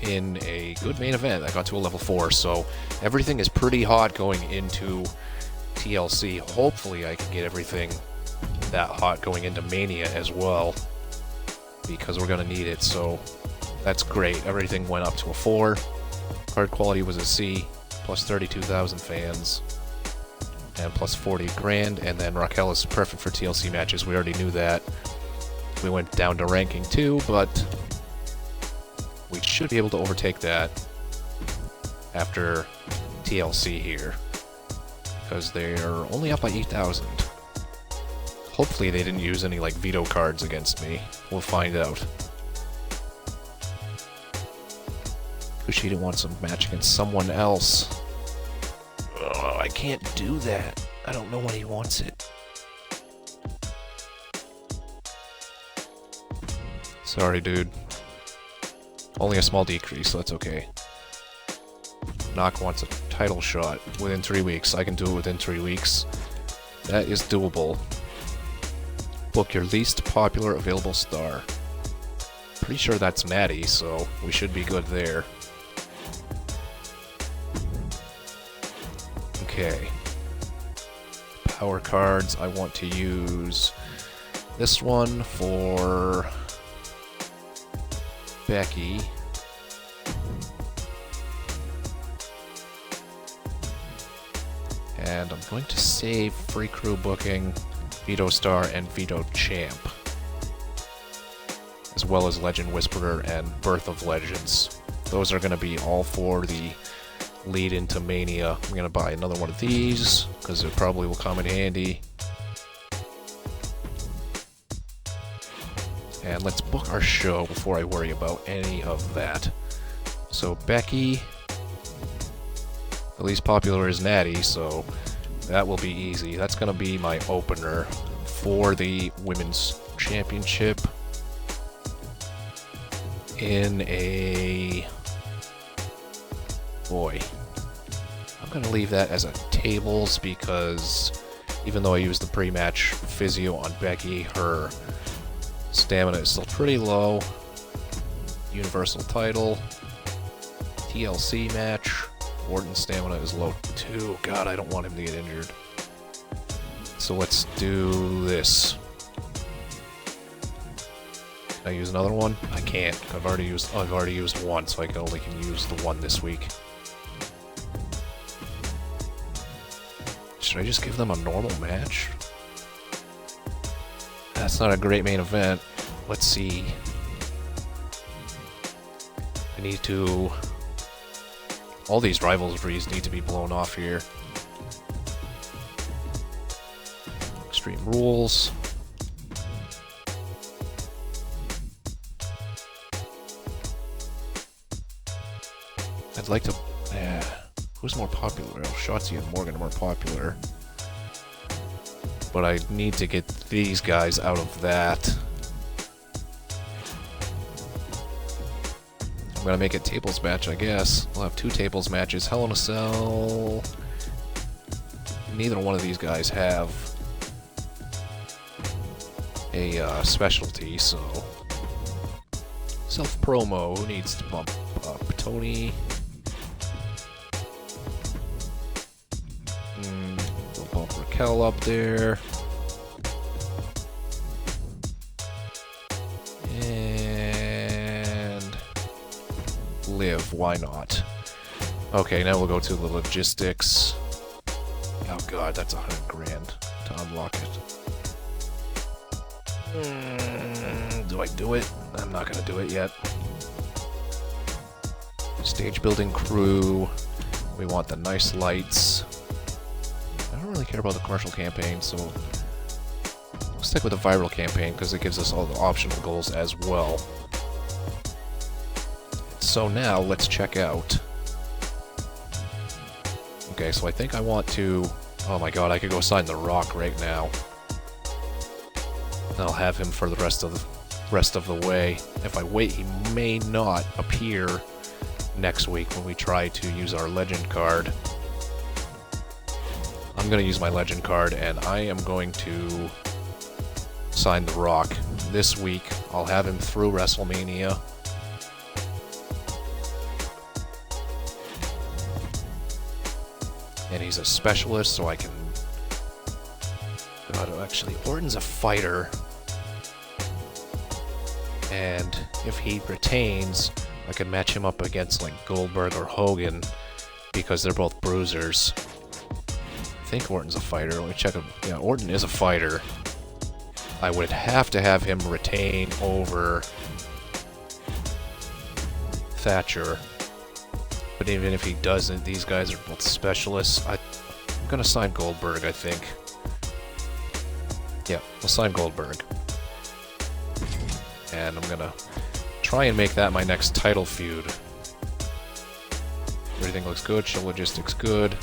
in a good main event. I got to a level 4, so everything is pretty hot going into TLC. Hopefully I can get everything that hot going into Mania as well, because we're going to need it, so that's great. Everything went up to a 4. Card quality was a C, plus 32,000 fans, and plus 40 grand, and then Raquel is perfect for TLC matches. We already knew that. We went down to ranking 2, but we should be able to overtake that after TLC here, because they're only up by 8,000. Hopefully they didn't use any, like, veto cards against me. We'll find out. Kushida wants a match against someone else. Oh, I can't do that. I don't know when he wants it. Sorry, dude. Only a small decrease, so that's okay. Knock wants a title shot within 3 weeks. I can do it within 3 weeks. That is doable. Book your least popular available star. Pretty sure that's Natty, so we should be good there. Okay. Power cards. I want to use this one for Becky. And I'm going to save Free Crew booking, Veto Star, and Veto Champ, as well as Legend Whisperer and Birth of Legends. Those are going to be all for the lead into Mania. I'm going to buy another one of these, because it probably will come in handy. And let's book our show before I worry about any of that. So Becky, the least popular is Natty, so that will be easy. That's going to be my opener for the Women's Championship in a... boy. I'm going to leave that as a tables, because even though I used the pre-match physio on Becky, her stamina is still pretty low. Universal title. TLC match. Orton's stamina is low too. God, I don't want him to get injured. So let's do this. Can I use another one? I can't. I've already used one, so I can only use the one this week. Should I just give them a normal match? That's not a great main event. Let's see. I need to... all these rivalries need to be blown off here. Extreme Rules. I'd like to... who's more popular? Well, Shotzi and Morgan are more popular. But I need to get these guys out of that. gonna make it tables match, I guess. We'll have 2 tables matches. Hell in a Cell. Neither one of these guys have a specialty, so self-promo. Who needs to bump up? Tony. We'll bump Raquel up there. And Liv, why not? Okay, now we'll go to the logistics. Oh god, that's $100 grand to unlock it. Do I do it? I'm not gonna do it yet. Stage building crew. We want the nice lights. I don't really care about the commercial campaign, so we'll stick with the viral campaign because it gives us all the optional goals as well. So now let's check out. Okay, so I think I want to... Oh my god, I could go sign The Rock right now. I'll have him for the rest of the way. If I wait, he may not appear next week when we try to use our legend card. I'm going to use my legend card, and I am going to sign The Rock this week. I'll have him through WrestleMania. And he's a specialist, so I can... God, actually, Orton's a fighter. And if he retains, I can match him up against, like, Goldberg or Hogan, because they're both bruisers. I think Orton's a fighter. Let me check him. Yeah, Orton is a fighter. I would have to have him retain over Thatcher. But even if he doesn't, these guys are both specialists. I'm gonna sign Goldberg, I think. Yeah, we'll sign Goldberg. And I'm gonna try and make that my next title feud. Everything looks good, show logistics good.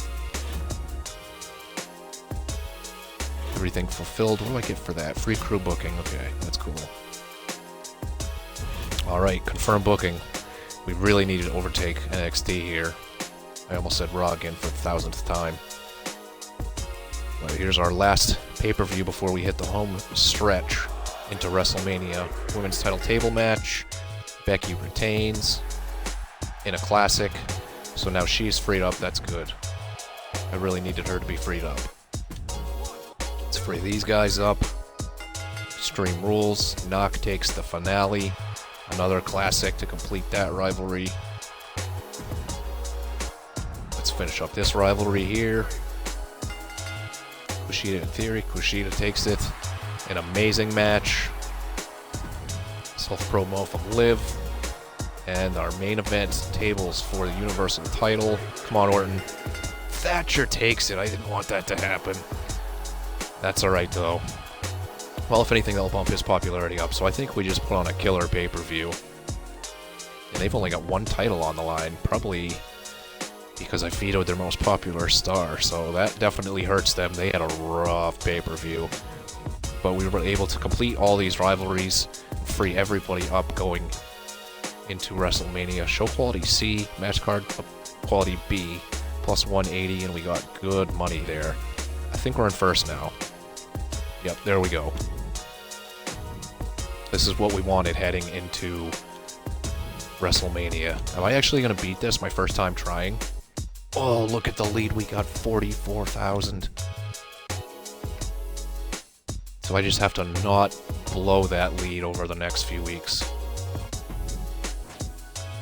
Everything fulfilled. What do I get for that? Free crew booking. Okay, that's cool. Alright, confirm booking. We really need to overtake NXT here. I almost said Raw again for the 1000th time. Well, here's our last pay-per-view before we hit the home stretch into WrestleMania. Women's title table match. Becky retains in a classic. So now she's freed up. That's good. I really needed her to be freed up. Let's free these guys up. Extreme Rules. Knock takes the finale. Another classic to complete that rivalry. Let's finish up this rivalry here. Kushida in theory. Kushida takes it. An amazing match. Self-promo from Liv. And our main event tables for the Universal title. Come on, Orton. Thatcher takes it. I didn't want that to happen. That's alright, though. Well, if anything, that'll bump his popularity up. So I think we just put on a killer pay-per-view. And they've only got one title on the line. Probably because I vetoed their most popular star. So that definitely hurts them. They had a rough pay-per-view. But we were able to complete all these rivalries. Free everybody up going into WrestleMania. Show quality C, match card quality B, plus 180. And we got good money there. I think we're in first now. Yep, there we go. This is what we wanted heading into WrestleMania. Am I actually going to beat this my first time trying? Oh, look at the lead. We got 44,000. So I just have to not blow that lead over the next few weeks.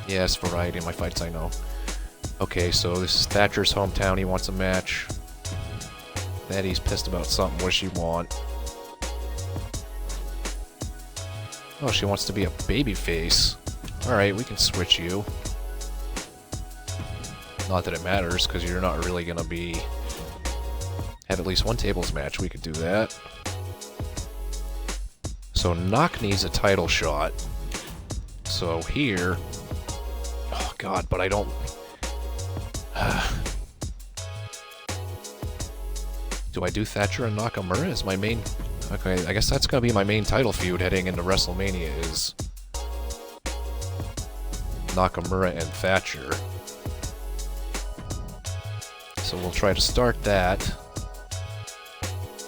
Yes, variety in my fights, I know. Okay, so this is Thatcher's hometown. He wants a match. Eddie's pissed about something. What does she want? Oh, she wants to be a babyface. Alright, we can switch you. Not that it matters, because you're not really going to be... have at least one tables match. We could do that. So Knock needs a title shot. So here... Oh god, but I don't... Do I do Thatcher and Nakamura as my main... Okay, I guess that's going to be my main title feud heading into WrestleMania is... Nakamura and Thatcher. So we'll try to start that.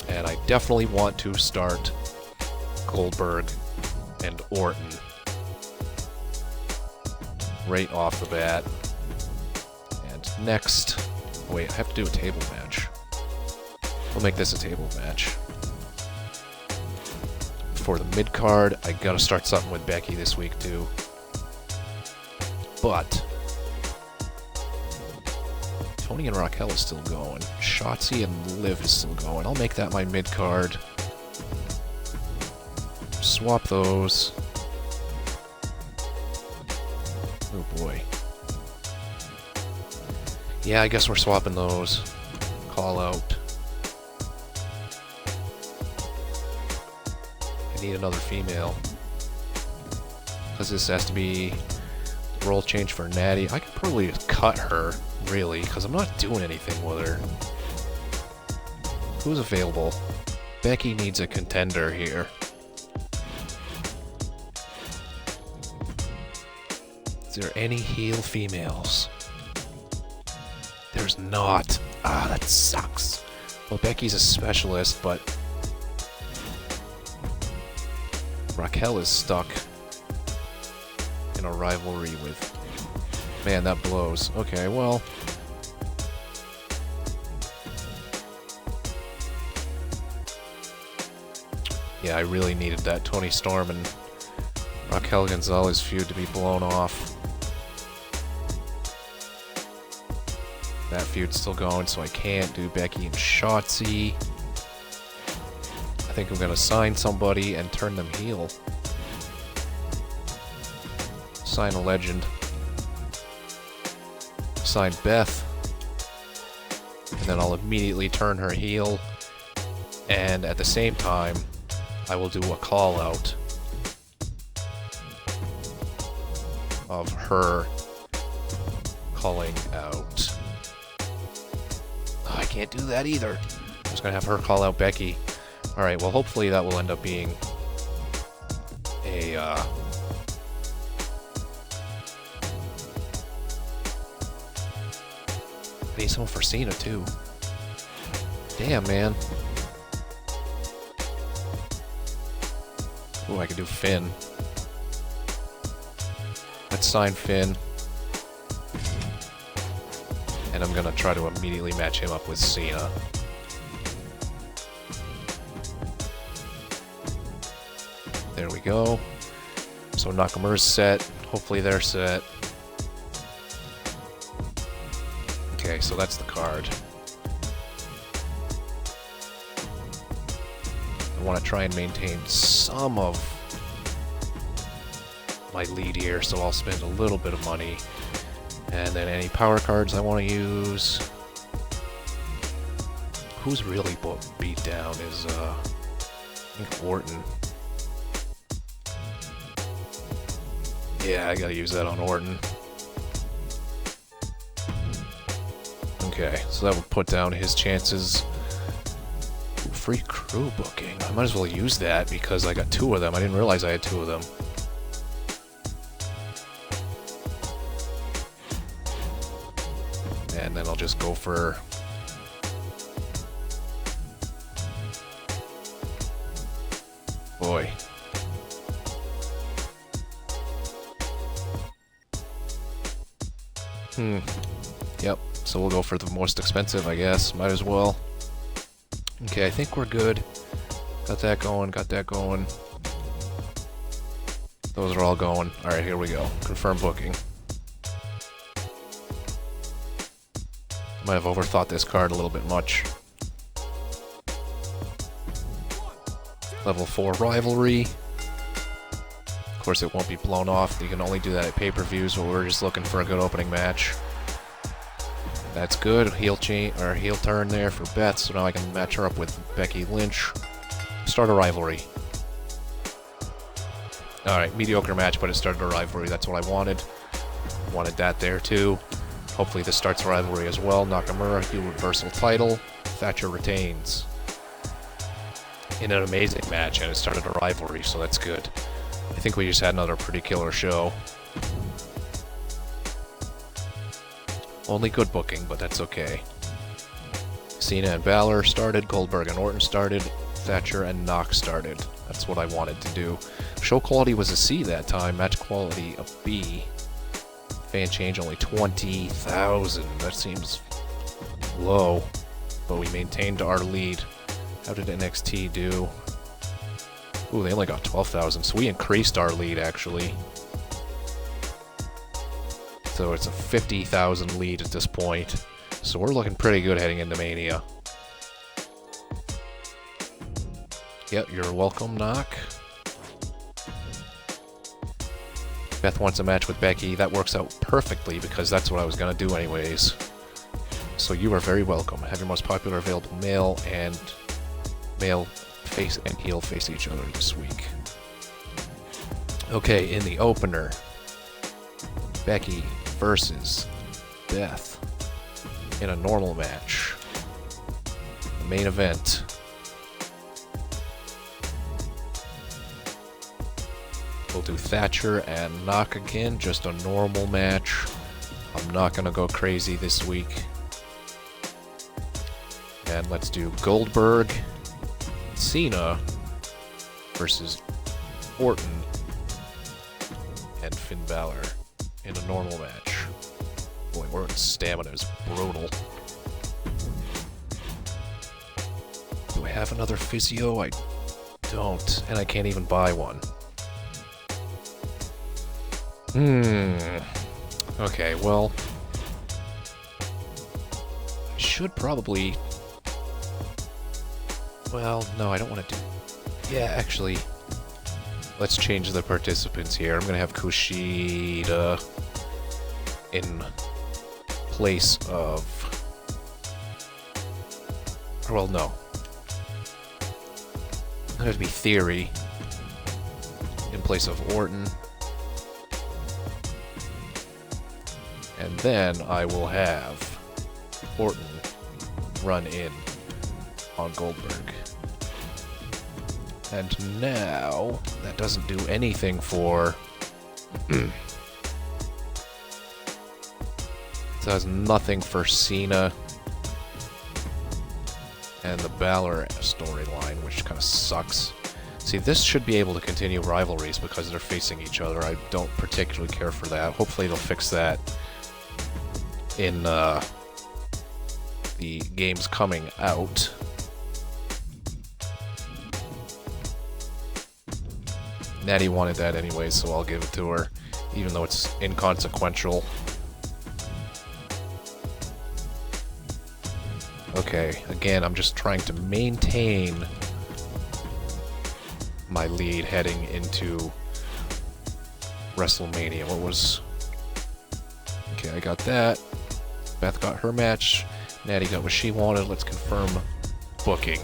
And I definitely want to start Goldberg and Orton right off the bat. And next... Wait, I have to do a table match. We'll make this a table match. For the mid-card, I gotta start something with Becky this week, too. But... Tony and Raquel is still going. Shotzi and Liv is still going. I'll make that my mid-card. Swap those. Oh boy. Yeah, I guess we're swapping those. Call out. I need another female. Because this has to be role change for Natty. I could probably just cut her, really, because I'm not doing anything with her. Who's available? Becky needs a contender here. Is there any heel females? There's not. Ah, that sucks. Well, Becky's a specialist, but Raquel is stuck in a rivalry with... Man, that blows. Okay, well... Yeah, I really needed that Tony Storm and Raquel Gonzalez feud to be blown off. That feud's still going, so I can't do Becky and Shotzi. I think I'm gonna sign somebody and turn them heel. Sign a legend. Sign Beth. And then I'll immediately turn her heel. And at the same time, I will do a call out of her calling out. Oh, I can't do that either. I'm just gonna have her call out Becky. Alright, well hopefully that will end up being a I need someone for Cena too. Damn, man. Ooh, I could do Finn. Let's sign Finn. And I'm gonna try to immediately match him up with Cena. There we go. So Nakamura's set. Hopefully they're set. Okay, so that's the card. I want to try and maintain some of my lead here, so I'll spend a little bit of money. And then any power cards I want to use. Who's really beat down is, I think Orton. Yeah, I gotta use that on Orton. Okay, so that will put down his chances. Ooh, free crew booking. I might as well use that because I got two of them. I didn't realize I had two of them. And then I'll just go for... Boy. Yep. So we'll go for the most expensive, I guess. Might as well. Okay, I think we're good. Got that going, got that going. Those are all going. Alright, here we go. Confirm booking. Might have overthought this card a little bit much. Level 4 rivalry. Of course, it won't be blown off. You can only do that at pay-per-views, but we're just looking for a good opening match. That's good. Heel turn there for Beth, so now I can match her up with Becky Lynch. Start a rivalry. Alright, mediocre match, but it started a rivalry. That's what I wanted. Wanted that there, too. Hopefully this starts a rivalry as well. Nakamura, Universal title. Thatcher retains. In an amazing match, and it started a rivalry, so that's good. I think we just had another pretty killer show. Only good booking, but that's okay. Cena and Balor started, Goldberg and Orton started, Thatcher and Knox started. That's what I wanted to do. Show quality was a C that time, match quality a B. Fan change only 20,000. That seems low, but we maintained our lead. How did NXT do? Ooh, they only got 12,000, so we increased our lead, actually. So it's a 50,000 lead at this point. So we're looking pretty good heading into Mania. Yep, you're welcome, Knock. Beth wants a match with Becky. That works out perfectly because that's what I was going to do anyways. So you are very welcome. Have your most popular available male face and heel face each other this week. Okay, in the opener, Becky versus Beth in a normal match. The main event. We'll do Thatcher and Knock again, just a normal match. I'm not gonna go crazy this week. And let's do Goldberg, Cena versus Orton and Finn Balor in a normal match. Boy, Orton's stamina is brutal. Do I have another physio? I don't, and I can't even buy one. Okay, well, I should probably... Well, no, I don't want to do... Yeah, actually, let's change the participants here. I'm going to have Kushida in place of... Well, no. It's going to be Theory in place of Orton. And then I will have Orton run in on Goldberg. And now, that doesn't do anything for... It does nothing for Cena and the Balor storyline, which kind of sucks. See, this should be able to continue rivalries because they're facing each other. I don't particularly care for that. Hopefully they'll fix that in the games coming out. Natty wanted that anyway, so I'll give it to her, even though it's inconsequential. Okay, again, I'm just trying to maintain my lead heading into WrestleMania. What was... Okay, I got that. Beth got her match. Natty got what she wanted. Let's confirm booking.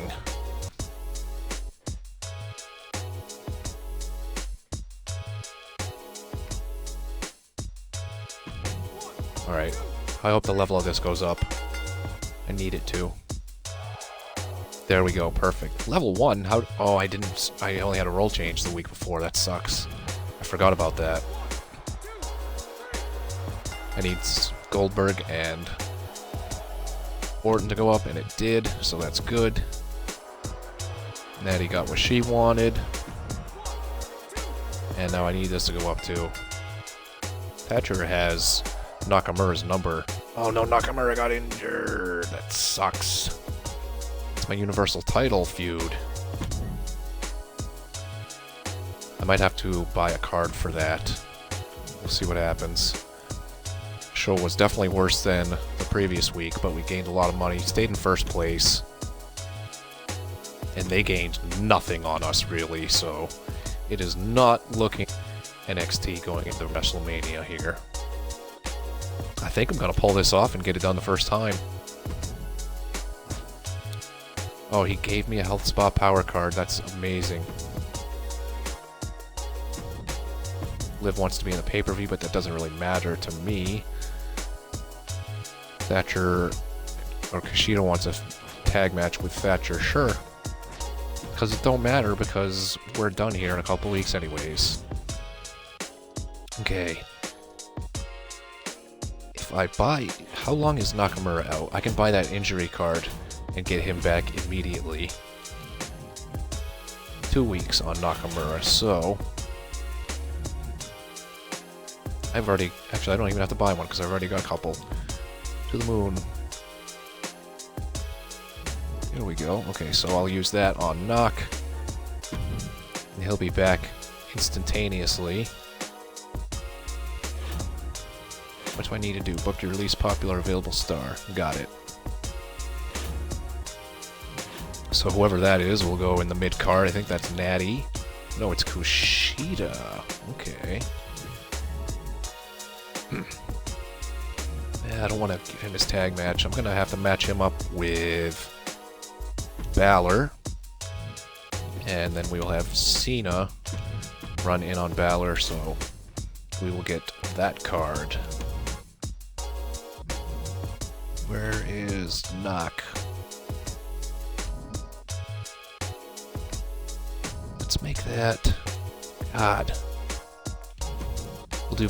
Alright. I hope the level of this goes up. I need it to. There we go. Perfect. Level 1? How... Oh, I didn't... I only had a roll change the week before. That sucks. I forgot about that. I need Goldberg and Orton to go up, and it did, so that's good. Natty got what she wanted. And now I need this to go up too. Thatcher has Nakamura's number. Oh no, Nakamura got injured. That sucks. It's my Universal title feud. I might have to buy a card for that. We'll see what happens. Show was definitely worse than the previous week, but we gained a lot of money. Stayed in first place. And they gained nothing on us, really, so it is not looking NXT going into WrestleMania here. I think I'm going to pull this off and get it done the first time. Oh, he gave me a Health Spa Power card. That's amazing. Liv wants to be in the pay-per-view, but that doesn't really matter to me. Thatcher or Kushida wants a tag match with Thatcher. Sure. Because it don't matter because we're done here in a couple weeks anyways. Okay. If I buy... How long is Nakamura out? I can buy that injury card and get him back immediately. 2 weeks on Nakamura, so... I've already... Actually, I don't even have to buy one because I've already got a couple. To the moon. Here we go. Okay, so I'll use that on Nak. And he'll be back instantaneously. What do I need to do? Book your least popular available star. Got it. So whoever that is will go in the mid-card. I think that's Natty. No, it's Kushida. Okay. Yeah, I don't want to give him his tag match. I'm going to have to match him up with Balor. And then we will have Cena run in on Balor, so we will get that card. Where is Nak? Let's make that... God. We'll do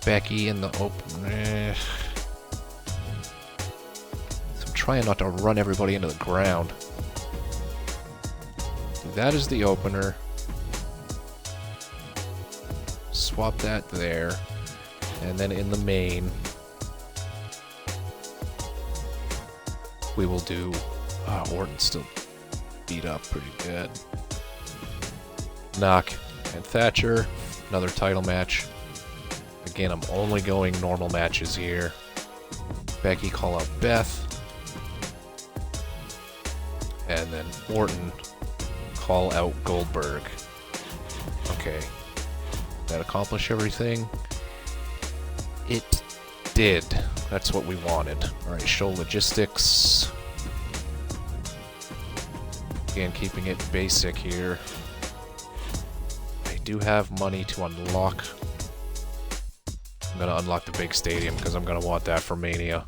Becky in the open. I'm trying not to run everybody into the ground. That is the opener. Swap that there. And then in the main, we will do... Orton's still beat up pretty good. Knock and Thatcher. Another title match. Again, I'm only going normal matches here. Becky call out Beth. And then Orton call out Goldberg. Okay. That accomplish everything? It did. That's what we wanted. Alright, show logistics. Again, keeping it basic here. I do have money to unlock. I'm gonna unlock the big stadium because I'm gonna want that for Mania.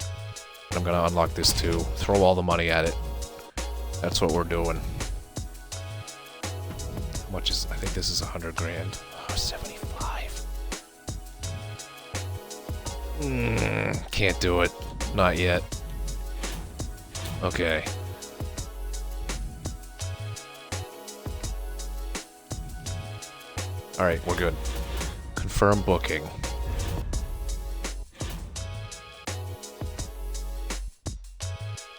I'm gonna unlock this too. Throw all the money at it. That's what we're doing. How much is... I think this is 100 grand. Oh, 75. Can't do it. Not yet. Okay. Alright, we're good. Confirm booking.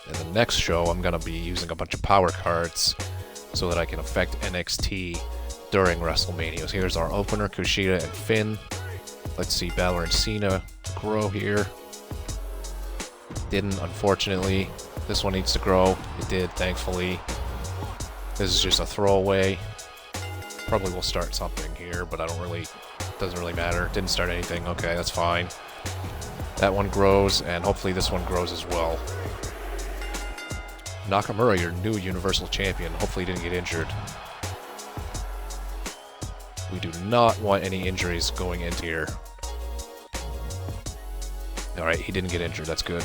And the next show, I'm gonna be using a bunch of power cards so that I can affect NXT during WrestleMania. So here's our opener, Kushida and Finn. Let's see Balor and Cena grow here. Didn't, unfortunately. This one needs to grow. It did, thankfully. This is just a throwaway. Probably will start something here, but doesn't really matter. Didn't start anything. Okay, that's fine. That one grows, and hopefully this one grows as well. Nakamura, your new Universal Champion. Hopefully he didn't get injured. We do not want any injuries going into here. Alright, he didn't get injured. That's good.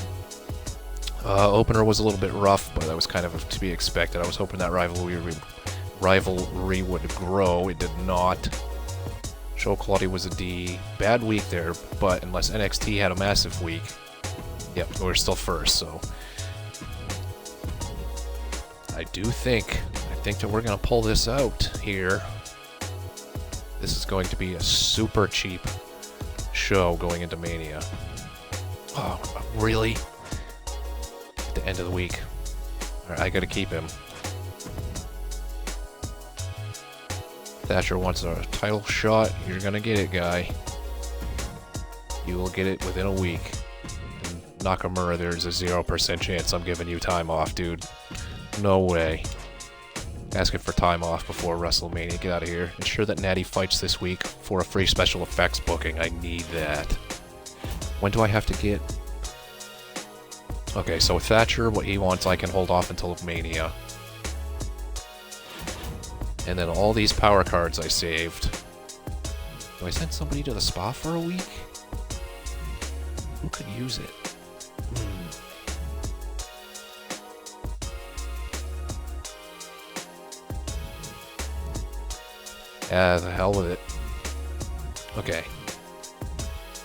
Opener was a little bit rough, but that was kind of to be expected. I was hoping that rivalry would grow. It did not. Show quality was a D. Bad week there, but unless NXT had a massive week, yep, we're still first, so... I think that we're going to pull this out here. This is going to be a super cheap show going into Mania. Oh, really? At the end of the week. Alright, I gotta keep him. Thatcher wants a title shot. You're gonna get it, guy. You will get it within a week. And Nakamura, there's a 0% chance I'm giving you time off, dude. No way. Asking for time off before WrestleMania. Get out of here. Ensure that Natty fights this week for a free special effects booking. I need that. When do I have to get... Okay, so with Thatcher, what he wants I can hold off until Mania. And then all these power cards I saved. Do I send somebody to the spa for a week? Who could use it? Yeah, the hell with it. Okay.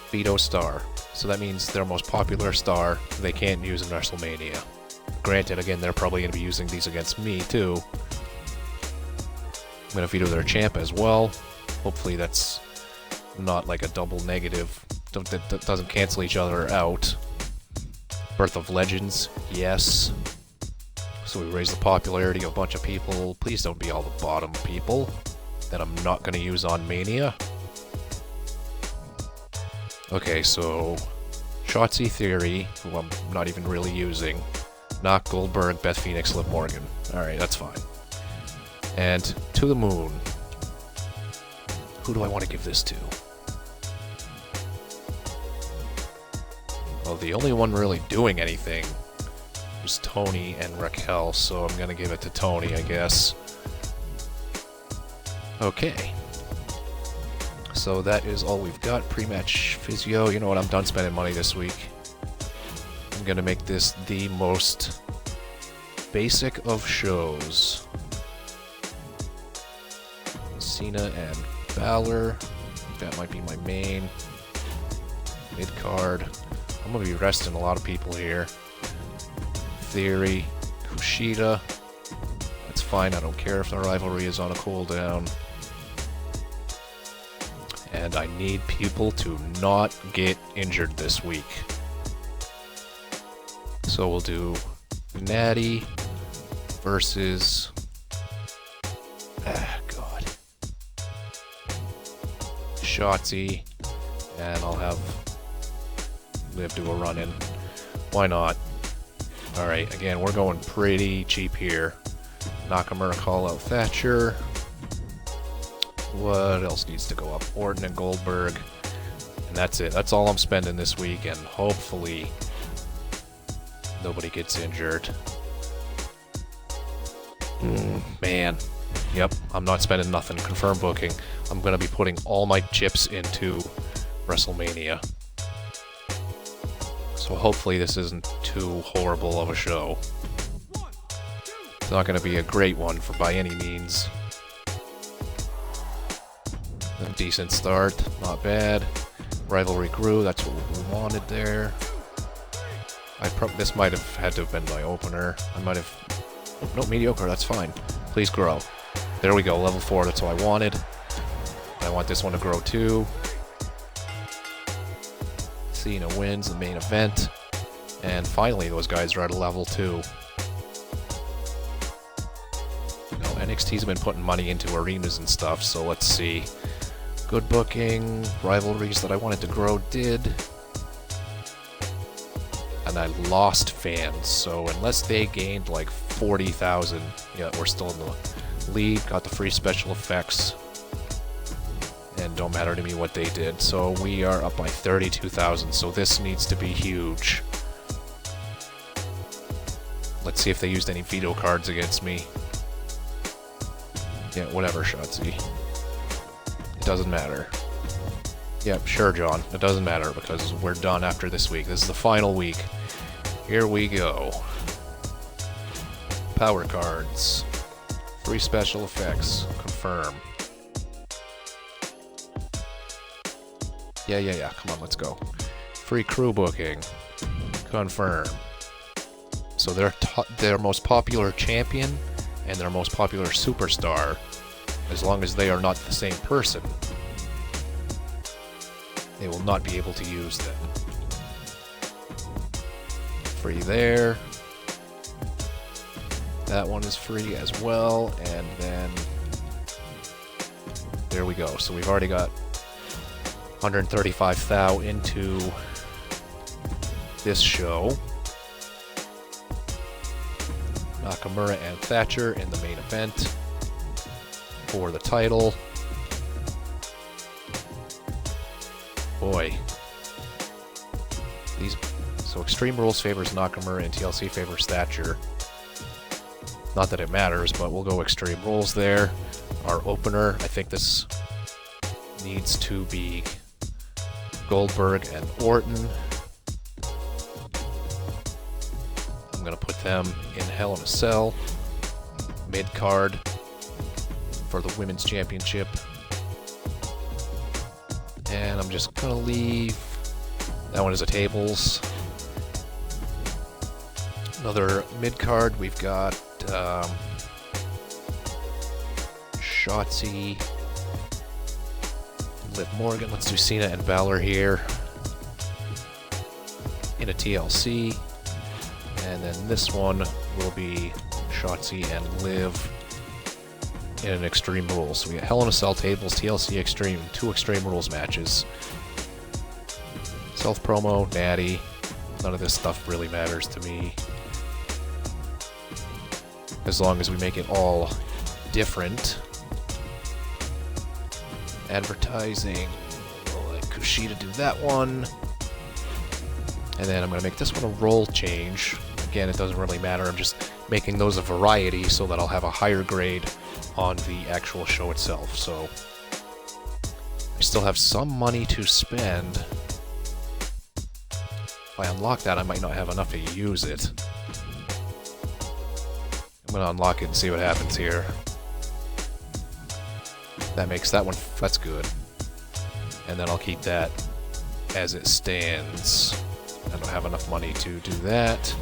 Vito Star. So that means their most popular star they can't use in WrestleMania. Granted, again, they're probably going to be using these against me, too. I'm going to veto their champ as well. Hopefully that's not like a double negative. That doesn't cancel each other out. Birth of Legends, yes. So we raise the popularity of a bunch of people. Please don't be all the bottom people that I'm not going to use on Mania. Okay, so Shotzi Theory, who I'm not even really using. Knock Goldberg, Beth Phoenix, Liv Morgan. Alright, that's fine. And to the moon. Who do I want to give this to? Well, the only one really doing anything was Tony and Raquel, so I'm gonna give it to Tony, I guess. Okay. So that is all we've got. Pre-match physio. You know what? I'm done spending money this week. I'm gonna make this the most basic of shows. Cena and Balor. That might be my main. Mid-card. I'm gonna be resting a lot of people here. Theory. Kushida. That's fine. I don't care if the rivalry is on a cooldown. And I need people to not get injured this week. So we'll do Natty versus... God. Shotzi. And I'll have Liv do a run-in. Why not? Alright, again, we're going pretty cheap here. Nakamura call out Thatcher. What else needs to go up? Orton and Goldberg. And that's it. That's all I'm spending this week, and hopefully nobody gets injured. Man. Yep, I'm not spending nothing. Confirm booking. I'm going to be putting all my chips into WrestleMania. So hopefully this isn't too horrible of a show. It's not going to be a great one for by any means. A decent start, not bad. Rivalry grew, that's what we wanted there. This might have had to have been my opener. I might have... No, mediocre, that's fine. Please grow. There we go, level 4, that's what I wanted. I want this one to grow too. Cena wins the main event. And finally, those guys are at a level 2. NXT's been putting money into arenas and stuff, so let's see. Good booking, rivalries that I wanted to grow did. And I lost fans, so unless they gained like 40,000, yeah, we're still in the lead. Got the free special effects. And don't matter to me what they did. So we are up by 32,000, so this needs to be huge. Let's see if they used any veto cards against me. Yeah, whatever, Shotzi. It doesn't matter. Yep, sure, John. It doesn't matter because we're done after this week. This is the final week. Here we go. Power cards. Free special effects. Confirm. Yeah. Come on, let's go. Free crew booking. Confirm. So their most popular champion and their most popular superstar, as long as they are not the same person, they will not be able to use them. Free there. That one is free as well, and then there we go. So we've already got 135 thou into this show. Nakamura and Thatcher in the main event for the title. Boy. So Extreme Rules favors Nakamura and TLC favors Thatcher. Not that it matters, but we'll go Extreme Rules there. Our opener, I think this needs to be Goldberg and Orton. I'm going to put them in Hell in a Cell. Mid-card for the Women's Championship. And I'm just going to leave That one is a tables. Another mid-card, we've got Shotzi, Liv Morgan. Let's do Cena and Balor here in a TLC. And then this one will be Shotzi and Liv in an Extreme Rules. So we got Hell in a Cell tables, TLC Extreme, 2 Extreme Rules matches. Self-promo, natty. None of this stuff really matters to me. As long as we make it all different. Advertising. We'll let Kushida do that one. And then I'm going to make this one a role change. Again, it doesn't really matter. I'm just making those a variety so that I'll have a higher grade on the actual show itself. So I still have some money to spend. If I unlock that, I might not have enough to use it. I'm going to unlock it and see what happens here. That makes that one, that's good. And then I'll keep that as it stands. I don't have enough money to do that.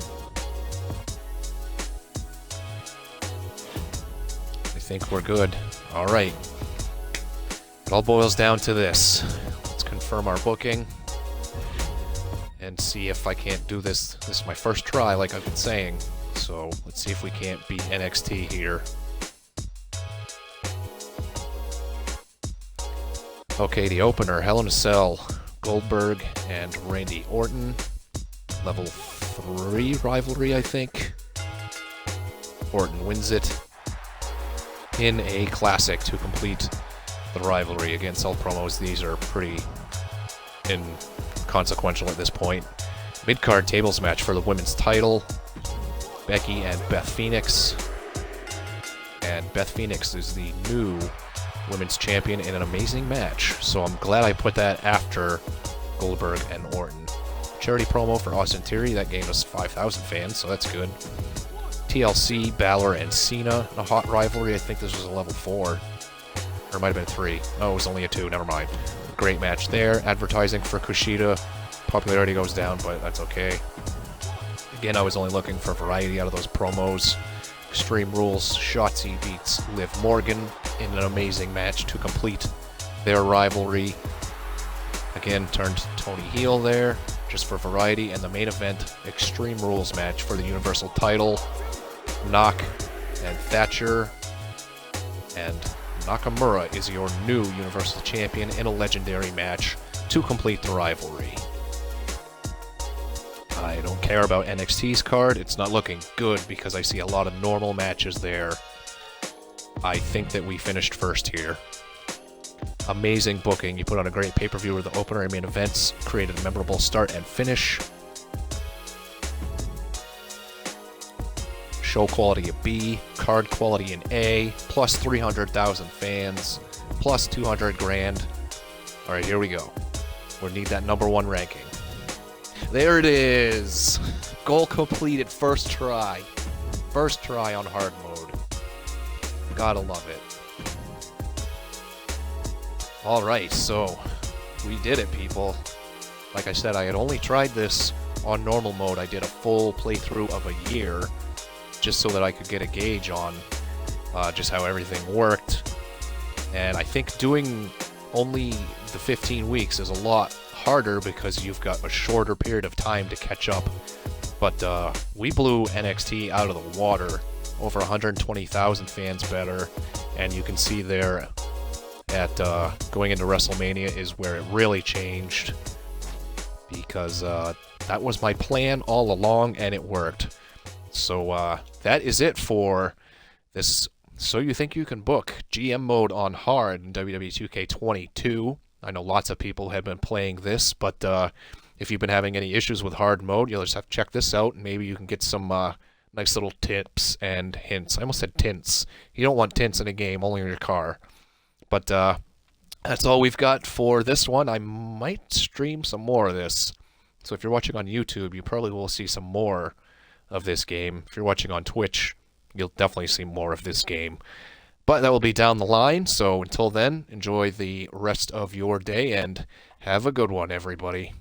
I think we're good. Alright. It all boils down to this. Let's confirm our booking. And see if I can't do this. This is my first try, like I've been saying. So let's see if we can't beat NXT here. Okay, the opener, Hell in a Cell, Goldberg and Randy Orton. Level 3 rivalry, I think. Orton wins it in a classic to complete the rivalry. Again, self-promos, these are pretty inconsequential at this point. Mid-card tables match for the women's title. Becky and Beth Phoenix. And Beth Phoenix is the new women's champion in an amazing match. So I'm glad I put that after Goldberg and Orton. Charity promo for Austin Theory. That gained us 5,000 fans, so that's good. TLC, Balor and Cena. A hot rivalry. I think this was a level 4. Or it might have been 3. Oh, it was only a 2. Never mind. Great match there. Advertising for Kushida. Popularity goes down, but that's okay. Again, I was only looking for variety out of those promos. Extreme Rules, Shotzi beats Liv Morgan in an amazing match to complete their rivalry. Again, turned Tony heel there, just for variety. And the main event, Extreme Rules match for the Universal title. Knock and Thatcher. And Nakamura is your new Universal Champion in a legendary match to complete the rivalry. I don't care about NXT's card. It's not looking good because I see a lot of normal matches there. I think that we finished first here. Amazing booking. You put on a great pay-per-view with the opener and main events, created a memorable start and finish. Show quality a B, card quality an A, plus 300,000 fans, plus 200 grand. All right, here we go. We need that #1 ranking. There it is. Goal completed, first try. First try on hard mode. Gotta love it. Alright, so we did it, people. Like I said, I had only tried this on normal mode. I did a full playthrough of a year just so that I could get a gauge on just how everything worked. And I think doing only the 15 weeks is a lot harder because you've got a shorter period of time to catch up. But we blew NXT out of the water. Over 120,000 fans better. And you can see there at going into WrestleMania is where it really changed. Because that was my plan all along and it worked. So that is it for this So You Think You Can Book GM mode on hard in WWE 2K22. I know lots of people have been playing this, but if you've been having any issues with hard mode, you'll just have to check this out, and maybe you can get some nice little tips and hints. I almost said tints. You don't want tints in a game, only in your car. But that's all we've got for this one. I might stream some more of this. So if you're watching on YouTube, you probably will see some more of this game. If you're watching on Twitch, you'll definitely see more of this game. But that will be down the line, so until then, enjoy the rest of your day, and have a good one, everybody.